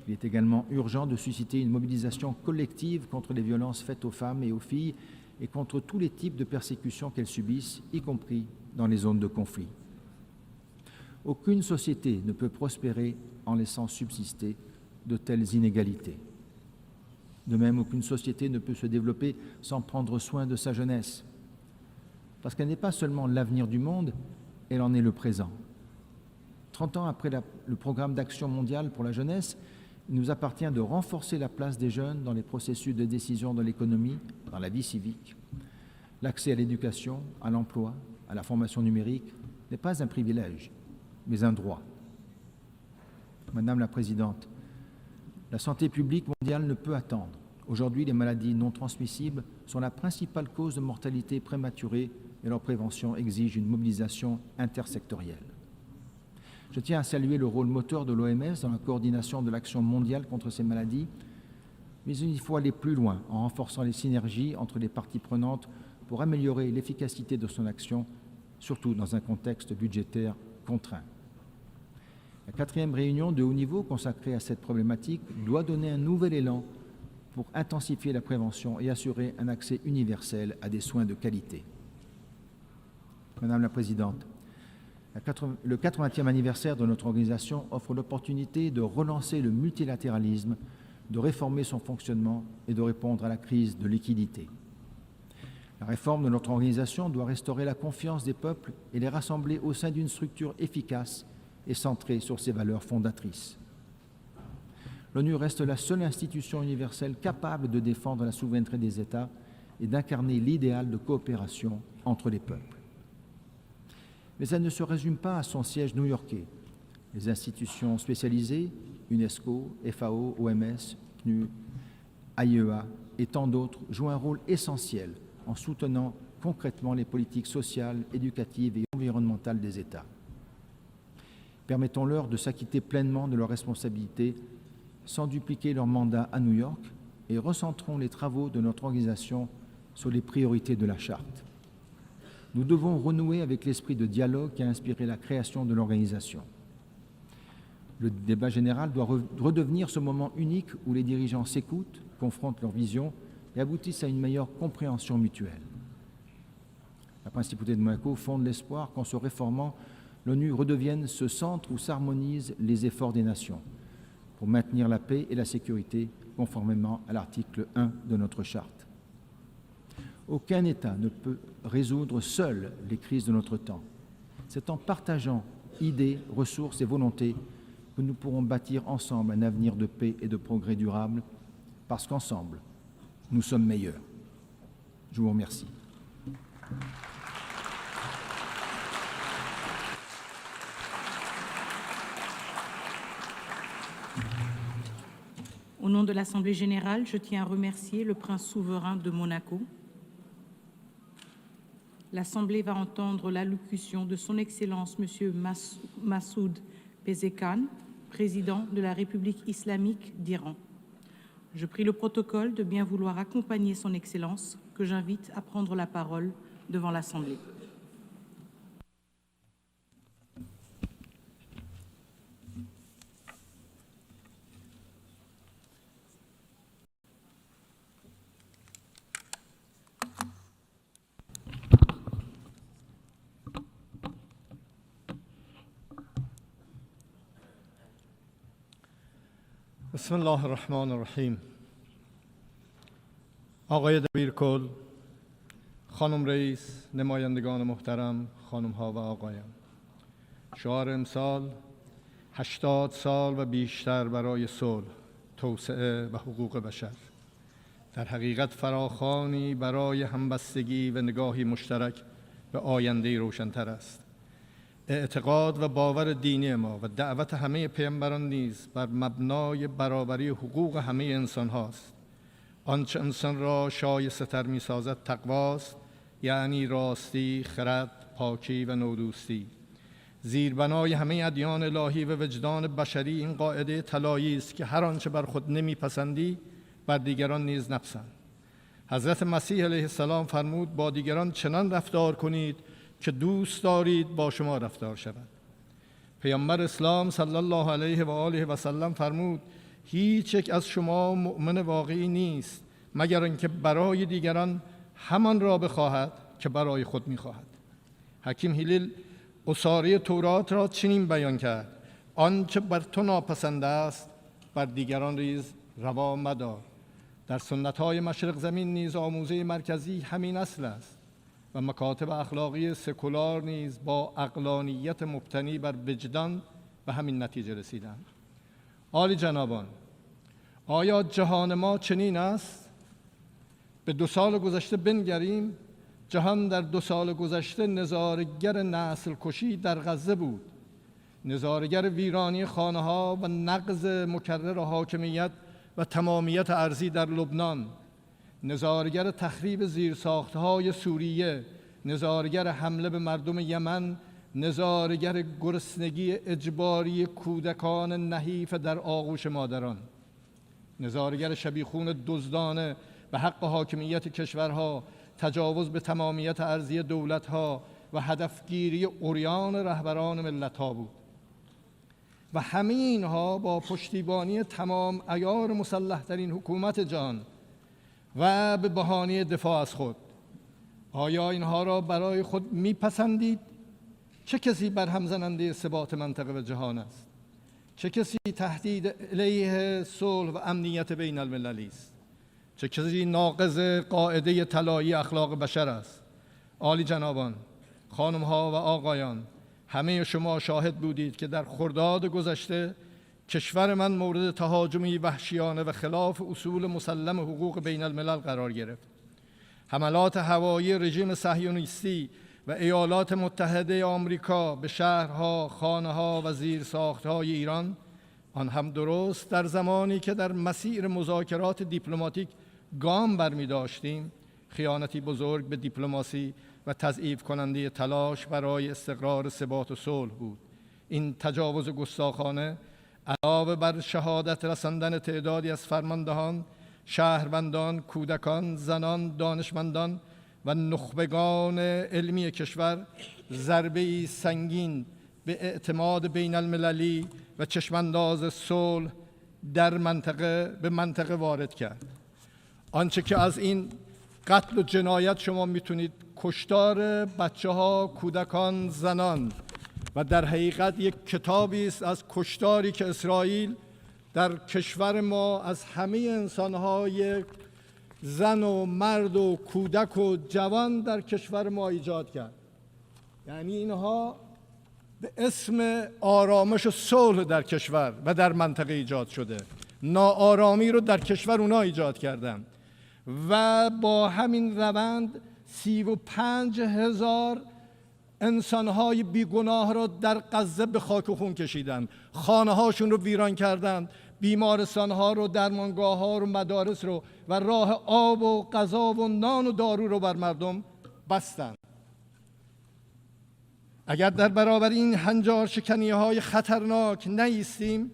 Il est également urgent de susciter une mobilisation collective contre les violences faites aux femmes et aux filles et contre tous les types de persécutions qu'elles subissent, y compris dans les zones de conflit. Aucune société ne peut prospérer en laissant subsister de telles inégalités. De même, aucune société ne peut se développer sans prendre soin de sa jeunesse, parce qu'elle n'est pas seulement l'avenir du monde, elle en est le présent. 30 ans après le programme d'action mondiale pour la jeunesse, il nous appartient de renforcer la place des jeunes dans les processus de décision dans l'économie, dans la vie civique. L'accès à l'éducation, à l'emploi, à la formation numérique n'est pas un privilège, mais un droit. Madame la Présidente, la santé publique mondiale ne peut attendre. Aujourd'hui, les maladies non transmissibles sont la principale cause de mortalité prématurée et leur prévention exige une mobilisation intersectorielle. Je tiens à saluer le rôle moteur de l'OMS dans la coordination de l'action mondiale contre ces maladies, mais il faut aller plus loin en renforçant les synergies entre les parties prenantes pour améliorer l'efficacité de son action, surtout dans un contexte budgétaire contraint. La 4e réunion de haut niveau consacrée à cette problématique doit donner un nouvel élan pour intensifier la prévention et assurer un accès universel à des soins de qualité. Madame la Présidente, le 80e anniversaire de notre organisation offre l'opportunité de relancer le multilatéralisme, de réformer son fonctionnement et de répondre à la crise de liquidité. La réforme de notre organisation doit restaurer la confiance des peuples et les rassembler au sein d'une structure efficace et centrée sur ses valeurs fondatrices. L'ONU reste la seule institution universelle capable de défendre la souveraineté des États et d'incarner l'idéal de coopération entre les peuples. Mais elle ne se résume pas à son siège new-yorkais. Les institutions spécialisées, UNESCO, FAO, OMS, PNUD, AIEA et tant d'autres jouent un rôle essentiel en soutenant concrètement les politiques sociales, éducatives et environnementales des États. Permettons-leur de s'acquitter pleinement de leurs responsabilités sans dupliquer leur mandat à New York et recentrons les travaux de notre organisation sur les priorités de la Charte. Nous devons renouer avec l'esprit de dialogue qui a inspiré la création de l'organisation. Le débat général doit redevenir ce moment unique où les dirigeants s'écoutent, confrontent leurs visions et aboutissent à une meilleure compréhension mutuelle. La principauté de Monaco fonde l'espoir qu'en se réformant, l'ONU redevienne ce centre où s'harmonisent les efforts des nations pour maintenir la paix et la sécurité conformément à l'article 1 de notre charte. Aucun État ne peut résoudre seul les crises de notre temps. C'est en partageant idées, ressources et volontés que nous pourrons bâtir ensemble un avenir de paix et de progrès durable, parce qu'ensemble, nous sommes meilleurs. Je vous remercie. Au nom de l'Assemblée générale, je tiens à remercier le prince souverain de Monaco. L'Assemblée va entendre l'allocution de son Excellence M. Masoud Pezeshkian, président de la République islamique d'Iran. Je prie le protocole de bien vouloir accompagner son Excellence, que j'invite à prendre la parole devant l'Assemblée. بسم الله الرحمن الرحیم. آقای دبیرکل، خانم رئیس، نمایندگان محترم، خانم ها و آقایان، شعار امسال 80 سال و بیشتر برای صلح، توسعه و حقوق بشر در حقیقت فراخوانی برای همبستگی و نگاهی مشترک به آینده روشن‌تر است. اعتقاد و باور دینی ما و دعوت همه پیامبران نیز بر مبنای برابری حقوق همه انسان هاست. آنچه انسان را شایسته‌تر می‌سازد تقواست، یعنی راستی، خرد، پاکی و نودوستی. زیربنای همه ادیان الهی و وجدان بشری این قاعده طلایی است که هر آنچه بر خود نمیپسندی بر دیگران نیز نپسند. حضرت مسیح علیه السلام فرمود با دیگران چنان رفتار کنید که دوست دارید با شما رفتار شود. پیامبر اسلام صلی الله علیه و آله و سلم فرمود هیچ یک از شما مؤمن واقعی نیست مگر اینکه برای دیگران همان را بخواهد که برای خود میخواهد. حکیم هیلیل اساره تورات را چنین بیان کرد: آنچه بر تو ناپسند است بر دیگران ریز روا مدار. در سنت‌های مشرق زمین نیز آموزه مرکزی همین اصل است و مکاتب اخلاقی سکولار نیز با عقلانیت مبتنی بر وجدان به همین نتیجه رسیدند. عالی جنابان، آیا جهان ما چنین است؟ به 2 سال گذشته بنگریم. جهان در 2 سال گذشته نظاره‌گر نسل کشی در غزه بود، نظاره‌گر ویرانی خانه‌ها و نقض مکرر حاکمیت و تمامیت ارضی در لبنان، نظاره‌گر تخریب زیرساخت‌های سوریه، نظاره‌گر حمله به مردم یمن، نظاره‌گر گرسنگی اجباری کودکان نحیف در آغوش مادران، نظاره‌گر شبیخون دزدانه به حق حاکمیت کشورها، تجاوز به تمامیت ارضی دولت‌ها و هدفگیری عریان رهبران ملت‌ها بود. و همه اینها با پشتیبانی تمام عیار مسلح‌ترین حکومت جهان و به بهانه دفاع از خود. آیا اینها را برای خود میپسندید؟ چه کسی برهم زننده ثبات منطقه و جهان است؟ چه کسی تهدید علیه صلح و امنیت بین المللی است؟ چه کسی ناقض قاعده طلایی اخلاق بشر است؟ عالی جنابان، خانم ها و آقایان، همه شما شاهد بودید که در خرداد گذشته کشور من مورد تهاجمی وحشیانه و خلاف اصول مسلم حقوق بین الملل قرار گرفت. حملات هوایی رژیم صهیونیستی و ایالات متحده آمریکا به شهرها، خانه‌ها و زیرساخت‌های ایران، آن هم درست در زمانی که در مسیر مذاکرات دیپلماتیک گام برمی داشتیم، خیانتی بزرگ به دیپلماسی و تضعیف کننده تلاش برای استقرار ثبات و صلح بود. این تجاوز گستاخانه علاوه بر شهادت رساندن تعدادی از فرماندهان، شهروندان، کودکان، زنان، دانشمندان و نخبگان علمی کشور، ضربه‌ای سنگین به اعتماد بین المللی و چشمانداز صلح در منطقه وارد کرد. آنچه که از این قتل و جنایت شما میتونید کشتار بچه‌ها، کودکان، زنان و در حقیقت یک کتابی است از کشتاری که اسرائیل در کشور ما از همه انسان‌های زن و مرد و کودک و جوان در کشور ما ایجاد کرد. یعنی اینها به اسم آرامش و صلح در کشور و در منطقه ایجاد شده، ناآرامی رو در کشور اونا ایجاد کردن و با همین روند 35,000 انسانهای بیگناه را در غزه به خاک و خون کشیدن، خانه هاشون رو ویران کردند، بیمارستانها رو، درمانگاه ها رو، مدارس رو و راه آب و غذا و نان و دارو رو بر مردم بستند. اگر در برابر این هنجار شکنی های خطرناک نایستیم،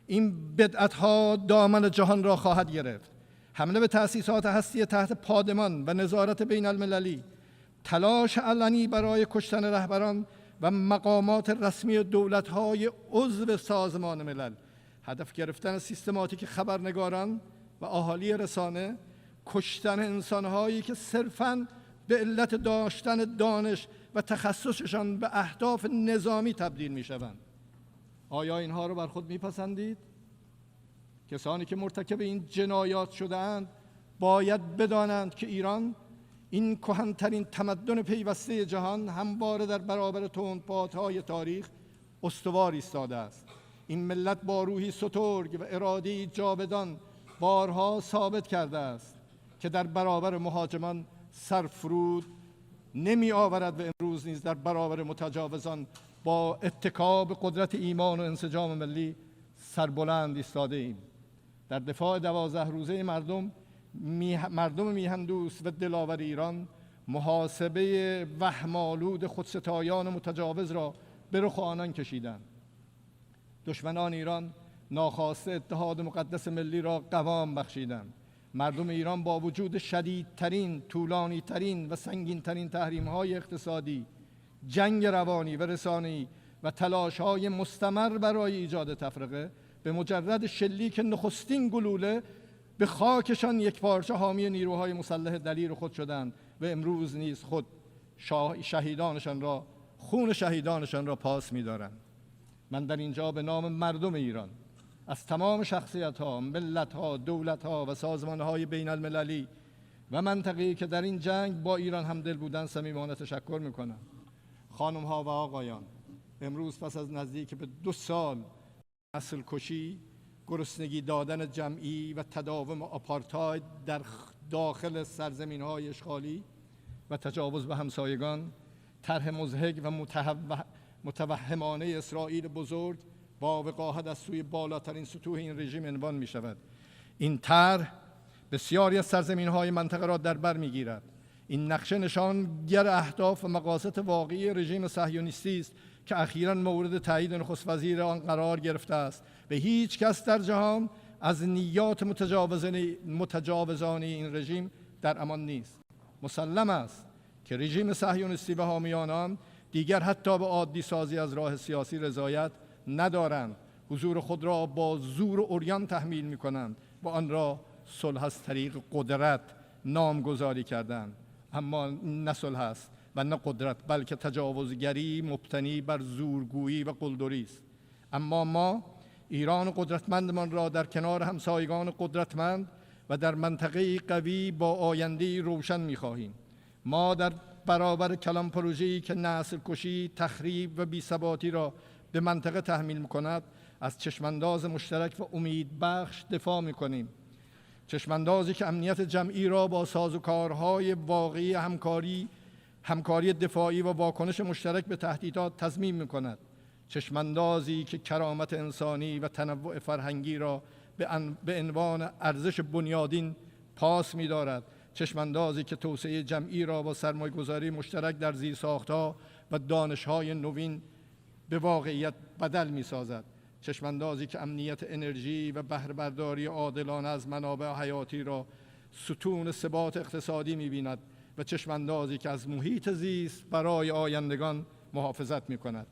این بدعت ها دامن جهان را خواهد گرفت. حمله به تأسیسات هستی تحت پادمان و نظارت بین المللی، تلاش علنی برای کشتن رهبران و مقامات رسمی دولت‌های عضو سازمان ملل، هدف گرفتن سیستماتیک خبرنگاران و اهالی رسانه، کشتن انسان‌هایی که صرفاً به علت داشتن دانش و تخصصشان به اهداف نظامی تبدیل می‌شوند. آیا اینها رو بر خود می‌پسندید؟ کسانی که مرتکب این جنایات شده‌اند باید بدانند که ایران، این کهن‌ترین تمدن پیوسته جهان، همواره در برابر تندبادهای تاریخ استوار ایستاده است. این ملت با روحی سترگ و اراده‌ای جاودان بارها ثابت کرده است که در برابر مهاجمان سرفرود نمی آورد و امروز نیز در برابر متجاوزان با اتکا به قدرت ایمان و انسجام ملی سربلند ایستاده ایم. در دفاع 12 روزه مردم میهن‌دوست و دلاور ایران، محاسبه وهم‌آلود خودستایان متجاوز را به رخ آنان کشیدند. دشمنان ایران ناخواسته اتحاد مقدس ملی را قوام بخشیدند. مردم ایران با وجود شدیدترین، طولانیترین و سنگینترین تحریم‌های اقتصادی، جنگ روانی و رسانه‌ای و تلاش‌های مستمر برای ایجاد تفرقه، به مجرد شلیک نخستین گلوله به خاکشان یکپارچه حامی نیروهای مسلح دلیر خود شدند و امروز نیز خود خون شهیدانشان را پاس می‌دارند. من در اینجا به نام مردم ایران از تمام شخصیت‌ها، ملت‌ها، دولت‌ها و سازمان‌های بین‌المللی و منطقه‌ای که در این جنگ با ایران همدل بودند صمیمانه تشکر می‌کنم. خانم‌ها و آقایان، امروز پس از نزدیک به 2 سال نسل کشی، گرسنگی دادن جمعی و تداوم آپارتاید در داخل سرزمین‌های اشغالی و تجاوز به همسایگان، طرح مضحک و متوهمانه اسرائیل بزرگ با وقاحت از سوی بالاترین سطوح این رژیم عنوان می شود. این طرح بسیاری از سرزمین‌های منطقه را در بر می‌گیرد. این نقشه نشانگر اهداف و مقاصد واقعی رژیم صهیونیستی است که اخیراً مورد تایید نخست وزیر آن قرار گرفته است و هیچ کس در جهان از نیات متجاوزانه این رژیم در امان نیست. مسلم است که رژیم صهیونیستی و حامیان آن دیگر حتی به عادی سازی از راه سیاسی رضایت ندارند. حضور خود را با زور و عریان تحمیل می‌کنند و آن را صلح از طریق قدرت نامگذاری کردند. اما نه صلح است و نه قدرت، بلکه تجاوزگری مبتنی بر زورگویی و قلدری است. اما ما ایران قدرتمندمان را در کنار همسایگان قدرتمند و در منطقه قوی با آینده روشن می‌خواهیم. ما در برابر کلان پروژه‌ای که نسل کشی، تخریب و بی‌ثباتی را به منطقه تحمیل می‌کند، از چشمانداز مشترک و امیدبخش دفاع می‌کنیم. چشماندازی که امنیت جمعی را با سازوکارهای واقعی همکاری دفاعی و واکنش مشترک به تهدیدات تضمین می‌کند. چشماندازی که کرامت انسانی و تنوع فرهنگی را به عنوان ارزش بنیادین پاس می‌دارد. چشماندازی که توسعه جمعی را با سرمایه‌گذاری مشترک در زیرساخت‌ها و دانش‌های نوین به واقعیت بدل می‌سازد. چشماندازی که امنیت انرژی و بهره‌برداری عادلانه از منابع حیاتی را ستون ثبات اقتصادی می‌بیند و چشماندازی که از محیط زیست برای آیندگان محافظت می‌کند.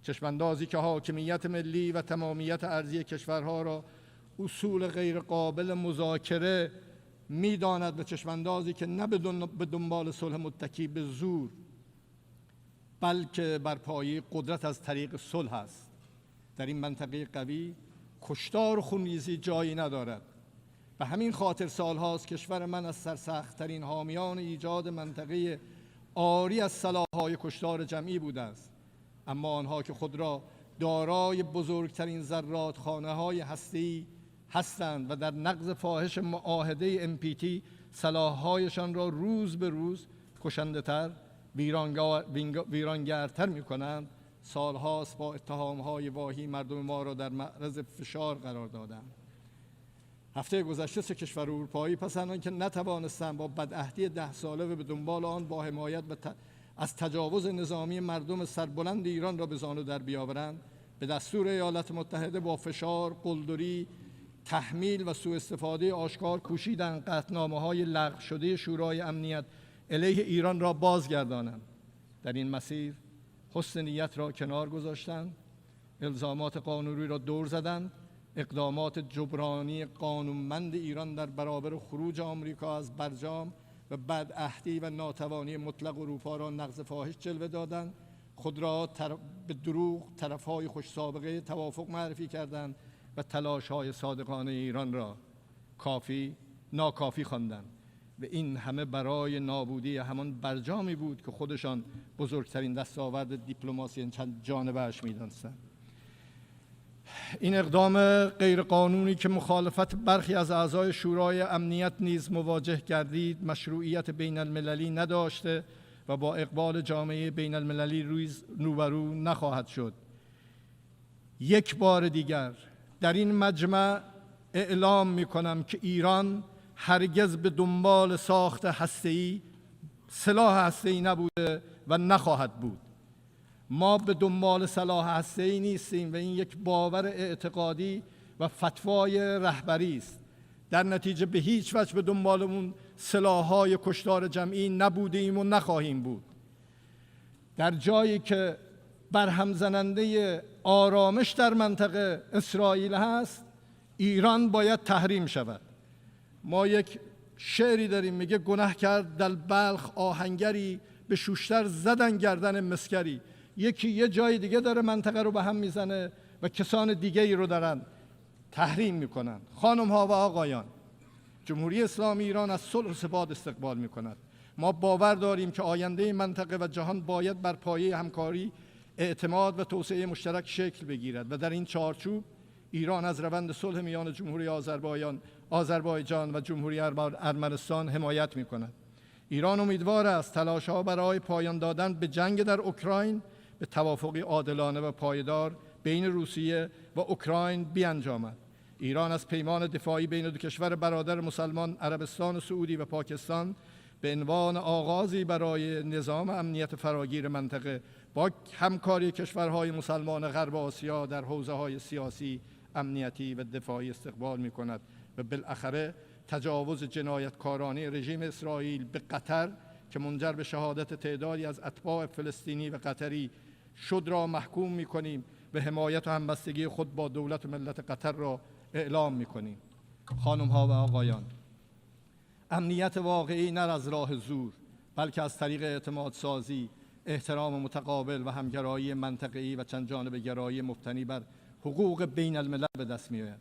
چشماندازی که حاکمیت ملی و تمامیت ارضی کشورها را اصول غیر قابل مذاکره می‌داند و چشماندازی که نه به دنبال صلح متکی به زور، بلکه بر پایه قدرت از طریق صلح است. در این منطقه قوی کشتار و خونریزی جایی ندارد. به همین خاطر سالهاست کشور من از سرسخت‌ترین حامیان ایجاد منطقه عاری از سلاح‌های کشتار جمعی بوده است. اما آنها که خود را دارای بزرگترین زرادخانه‌های هسته‌ای هستند و در نقض فاحش معاهده NPT سلاح‌هایشان را روز به روز کشنده‌تر، ویرانگرتر می‌کنند، سالهاست با اتهام‌های واهی مردم ما را در معرض فشار قرار دادند. هفته گذشته 3 کشور اروپایی پس از آنکه نتوانستند با بدعهدی 10 ساله و به دنبال آن با حمایت از تجاوز نظامی مردم سربلند ایران را به زانو در بیاورند، به دستور ایالات متحده با فشار، قلدری، تحمیل و سوء استفاده آشکار کوشیدند قطعنامه‌های لغو شده شورای امنیت علیه ایران را بازگردانند. در این مسیر حسن نیت را کنار گذاشتند، الزامات قانونی را دور زدند، اقدامات جبرانی قانونمند ایران در برابر خروج آمریکا از برجام و بدعهدی و ناتوانی مطلق اروپا را نقض فاحش جلوه دادند، خود را به دروغ طرف‌های خوش سابقه توافق معرفی کردند و تلاش‌های صادقانه ایران را ناکافی خواندند و این همه برای نابودی همان برجامی بود که خودشان بزرگترین دستاورد دیپلماسی چند جانبه‌اش می‌دانستند. این اقدام غیرقانونی که مخالفت برخی از اعضای شورای امنیت نیز مواجه گردید مشروعیت بین المللی نداشته و با اقبال جامعه بین المللی روبرو نخواهد شد. یک بار دیگر در این مجمع اعلام می‌کنم که ایران هرگز به دنبال ساخت سلاح هسته‌ای نبوده و نخواهد بود. ما به دنبال سلاح هسته‌ای نیستیم و این یک باور اعتقادی و فتوای رهبری است. در نتیجه به هیچ وجه به دنبال اون سلاح‌های کشتار جمعی نبودیم و نخواهیم بود. در جایی که برهم زننده آرامش در منطقه اسرائیل هست، ایران باید تحریم شود. ما یک شعری داریم میگه گناه کرد در بلخ آهنگری به شوشتر زدن گردن مسکری. یکی یه جای دیگه داره منطقه رو به هم میزنه و کسان دیگه ای رو دارن تحریم میکنن. خانم ها و آقایان، جمهوری اسلامی ایران از صلح و ثبات استقبال میکند. ما باور داریم که آینده منطقه و جهان باید بر پایه همکاری، اعتماد و توسعه مشترک شکل بگیرد و در این چارچوب ایران از روند صلح میان جمهوری آذربایجان و جمهوری ارمنستان حمایت میکند. ایران امیدوار است تلاش‌ها برای پایان دادن به جنگ در اوکراین به توافقی عادلانه و پایدار بین روسیه و اوکراین بیانجامد. ایران از پیمان دفاعی بین دو کشور برادر مسلمان عربستان سعودی و پاکستان به عنوان آغازی برای نظام امنیت فراگیر منطقه با همکاری کشورهای مسلمان غرب آسیا در حوزه‌های سیاسی، امنیتی و دفاعی استقبال می‌کند و بالاخره تجاوز جنایتکارانه رژیم اسرائیل به قطر که منجر به شهادت تعدادی از اتباع فلسطینی و قطری شد را محکوم می‌کنیم و حمایت و همبستگی خود با دولت و ملت قطر را اعلام می‌کنیم. خانم‌ها و آقایان، امنیت واقعی نه از راه زور بلکه از طریق اعتماد سازی، احترام متقابل و همگرایی منطقه‌ای و چند جانبه گرایی مبتنی بر حقوق بین الملل به دست می‌آید.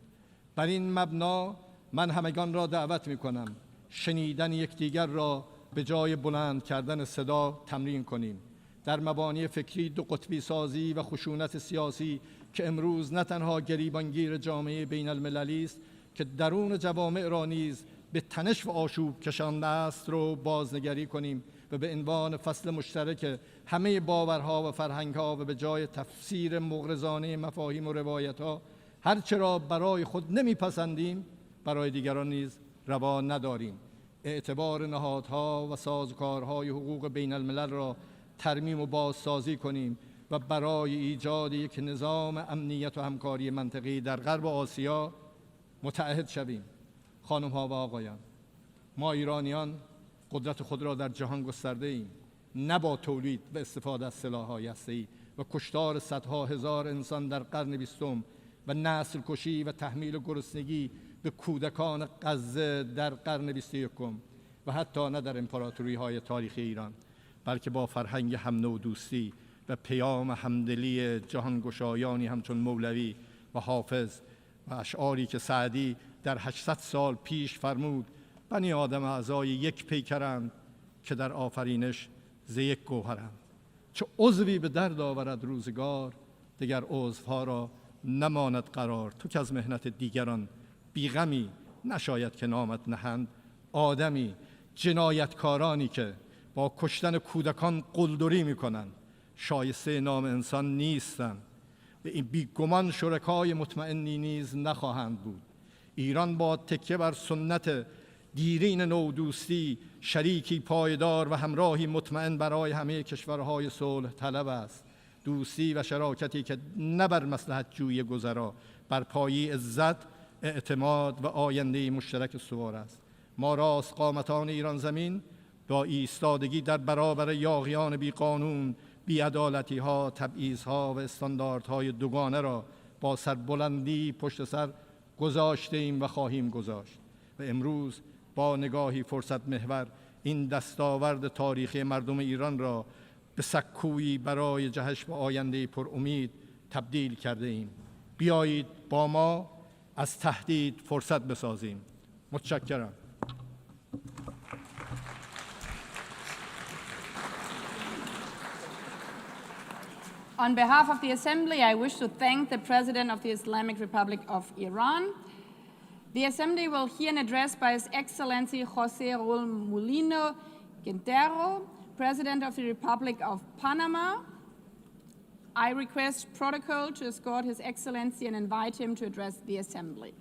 بر این مبنا من همگان را دعوت می‌کنم شنیدن یکدیگر را به جای بلند کردن صدا تمرین کنیم. در مبانی فکری دو قطبی سازی و خشونت سیاسی که امروز نه تنها گریبانگیر جامعه بین المللی است که درون جوامع را نیز به تنش و آشوب کشانده است رو بازنگری کنیم و به عنوان فصل مشترک همه باورها و فرهنگها و به جای تفسیر مغرضانه مفاهیم و روایتها هرچه را برای خود نمیپسندیم برای دیگران نیز روا نداریم. اعتبار نهادها و سازوکارهای حقوق بین الملل را ترمیم و بازسازی کنیم و برای ایجاد یک نظام امنیت و همکاری منطقی در غرب آسیا متعهد شویم. خانم‌ها و آقایان، ما ایرانیان قدرت خود را در جهان گسترده ایم، نه با تولید و استفاده از سلاح‌های هسته‌ای و کشتار صدها هزار انسان در قرن 20 و نسل کشی و تحمیل گرسنگی به کودکان غزه در قرن 21 و حتی نه در امپراتوری‌های تاریخی ایران، بلکه با فرهنگ هم نوع دوستی و پیام همدلی جهانگشایانی همچون مولوی و حافظ و اشعاری که سعدی در 800 سال پیش فرمود: بنی آدم اعضای یک پیکرند که در آفرینش ز یک گوهرند. چه عضوی به درد آورد روزگار، دیگر عضوها را نماند قرار. تو که از مهنت دیگران بیغمی، نشاید که نامت نهند آدمی. جنایتکارانی که با کشتن کودکان قلدری میکنند شایسته نام انسان نیستند و این بیگمان شرکای مطمئنی نیز نخواهند بود. ایران با تکیه بر سنت دیرین نودوستی شریکی پایدار و همراهی مطمئن برای همه کشورهای صلح طلب است. دوستی و شراکتی که نه بر مصلحت جوی گذرا، بر پایه عزت، اعتماد و آینده مشترک استوار است. ما راست قامتان ایران زمین با ایستادگی در برابر یاغیان بی قانون، بی عدالتی ها، تبعیض ها و استانداردهای دوگانه را با سربلندی پشت سر گذاشته ایم و خواهیم گذاشت. و امروز با نگاهی فرصت محور این دستاورد تاریخی مردم ایران را به سکویی برای جهش به آینده پر امید تبدیل کرده ایم. بیایید با ما از تهدید فرصت بسازیم. متشکرم. On behalf of the Assembly, I wish to thank the President of the Islamic Republic of Iran. The Assembly will hear an address by His Excellency José Raúl Mulino Quintero, President of the Republic of Panama. I request protocol to escort His Excellency and invite him to address the Assembly.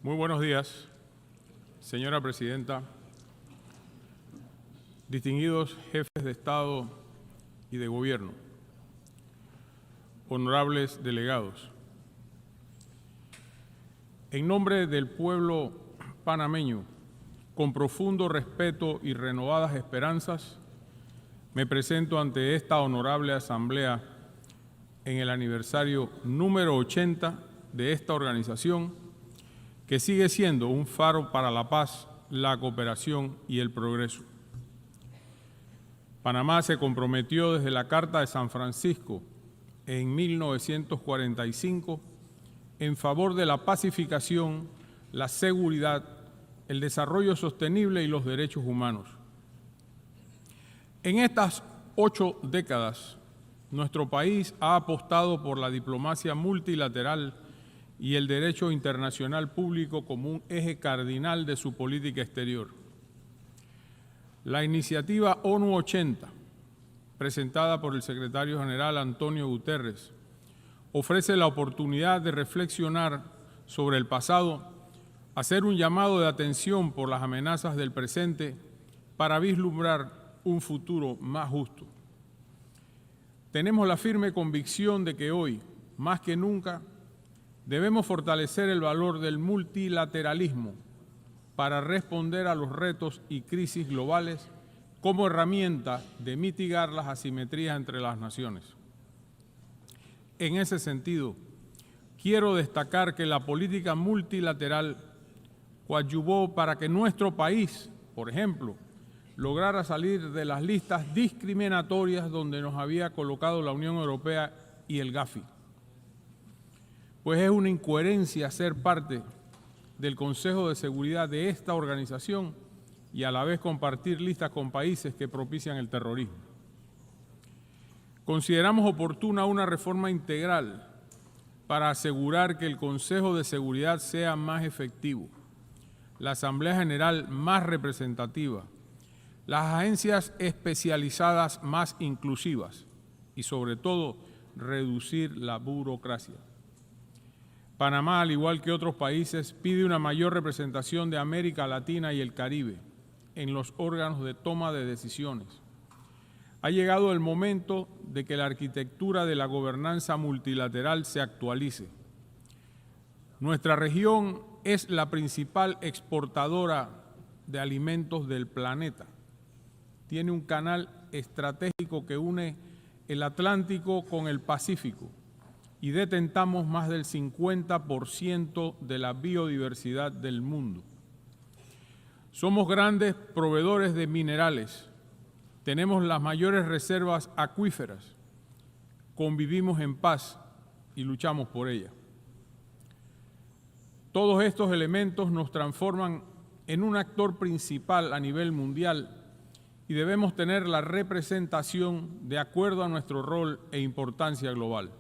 Muy buenos días, señora Presidenta, distinguidos jefes de Estado y de Gobierno, honorables delegados. En nombre del pueblo panameño, con profundo respeto y renovadas esperanzas, me presento ante esta honorable Asamblea en el aniversario número 80 de esta organización, que sigue siendo un faro para la paz, la cooperación y el progreso. Panamá se comprometió desde la Carta de San Francisco en 1945 en favor de la pacificación, la seguridad, el desarrollo sostenible y los derechos humanos. En estas 8 décadas, nuestro país ha apostado por la diplomacia multilateral y el derecho internacional público como un eje cardinal de su política exterior. La iniciativa ONU 80, presentada por el secretario general Antonio Guterres, ofrece la oportunidad de reflexionar sobre el pasado, hacer un llamado de atención por las amenazas del presente para vislumbrar un futuro más justo. Tenemos la firme convicción de que hoy, más que nunca, debemos fortalecer el valor del multilateralismo para responder a los retos y crisis globales como herramienta de mitigar las asimetrías entre las naciones. En ese sentido, quiero destacar que la política multilateral coadyuvó para que nuestro país, por ejemplo, lograra salir de las listas discriminatorias donde nos había colocado la Unión Europea y el GAFI. Pues es una incoherencia ser parte del Consejo de Seguridad de esta organización y a la vez compartir listas con países que propician el terrorismo. Consideramos oportuna una reforma integral para asegurar que el Consejo de Seguridad sea más efectivo, la Asamblea General más representativa, las agencias especializadas más inclusivas y, sobre todo, reducir la burocracia. Panamá, al igual que otros países, pide una mayor representación de América Latina y el Caribe en los órganos de toma de decisiones. Ha llegado el momento de que la arquitectura de la gobernanza multilateral se actualice. Nuestra región es la principal exportadora de alimentos del planeta. Tiene un canal estratégico que une el Atlántico con el Pacífico y detentamos más del 50% de la biodiversidad del mundo. Somos grandes proveedores de minerales, tenemos las mayores reservas acuíferas, convivimos en paz y luchamos por ella. Todos estos elementos nos transforman en un actor principal a nivel mundial y debemos tener la representación de acuerdo a nuestro rol e importancia global.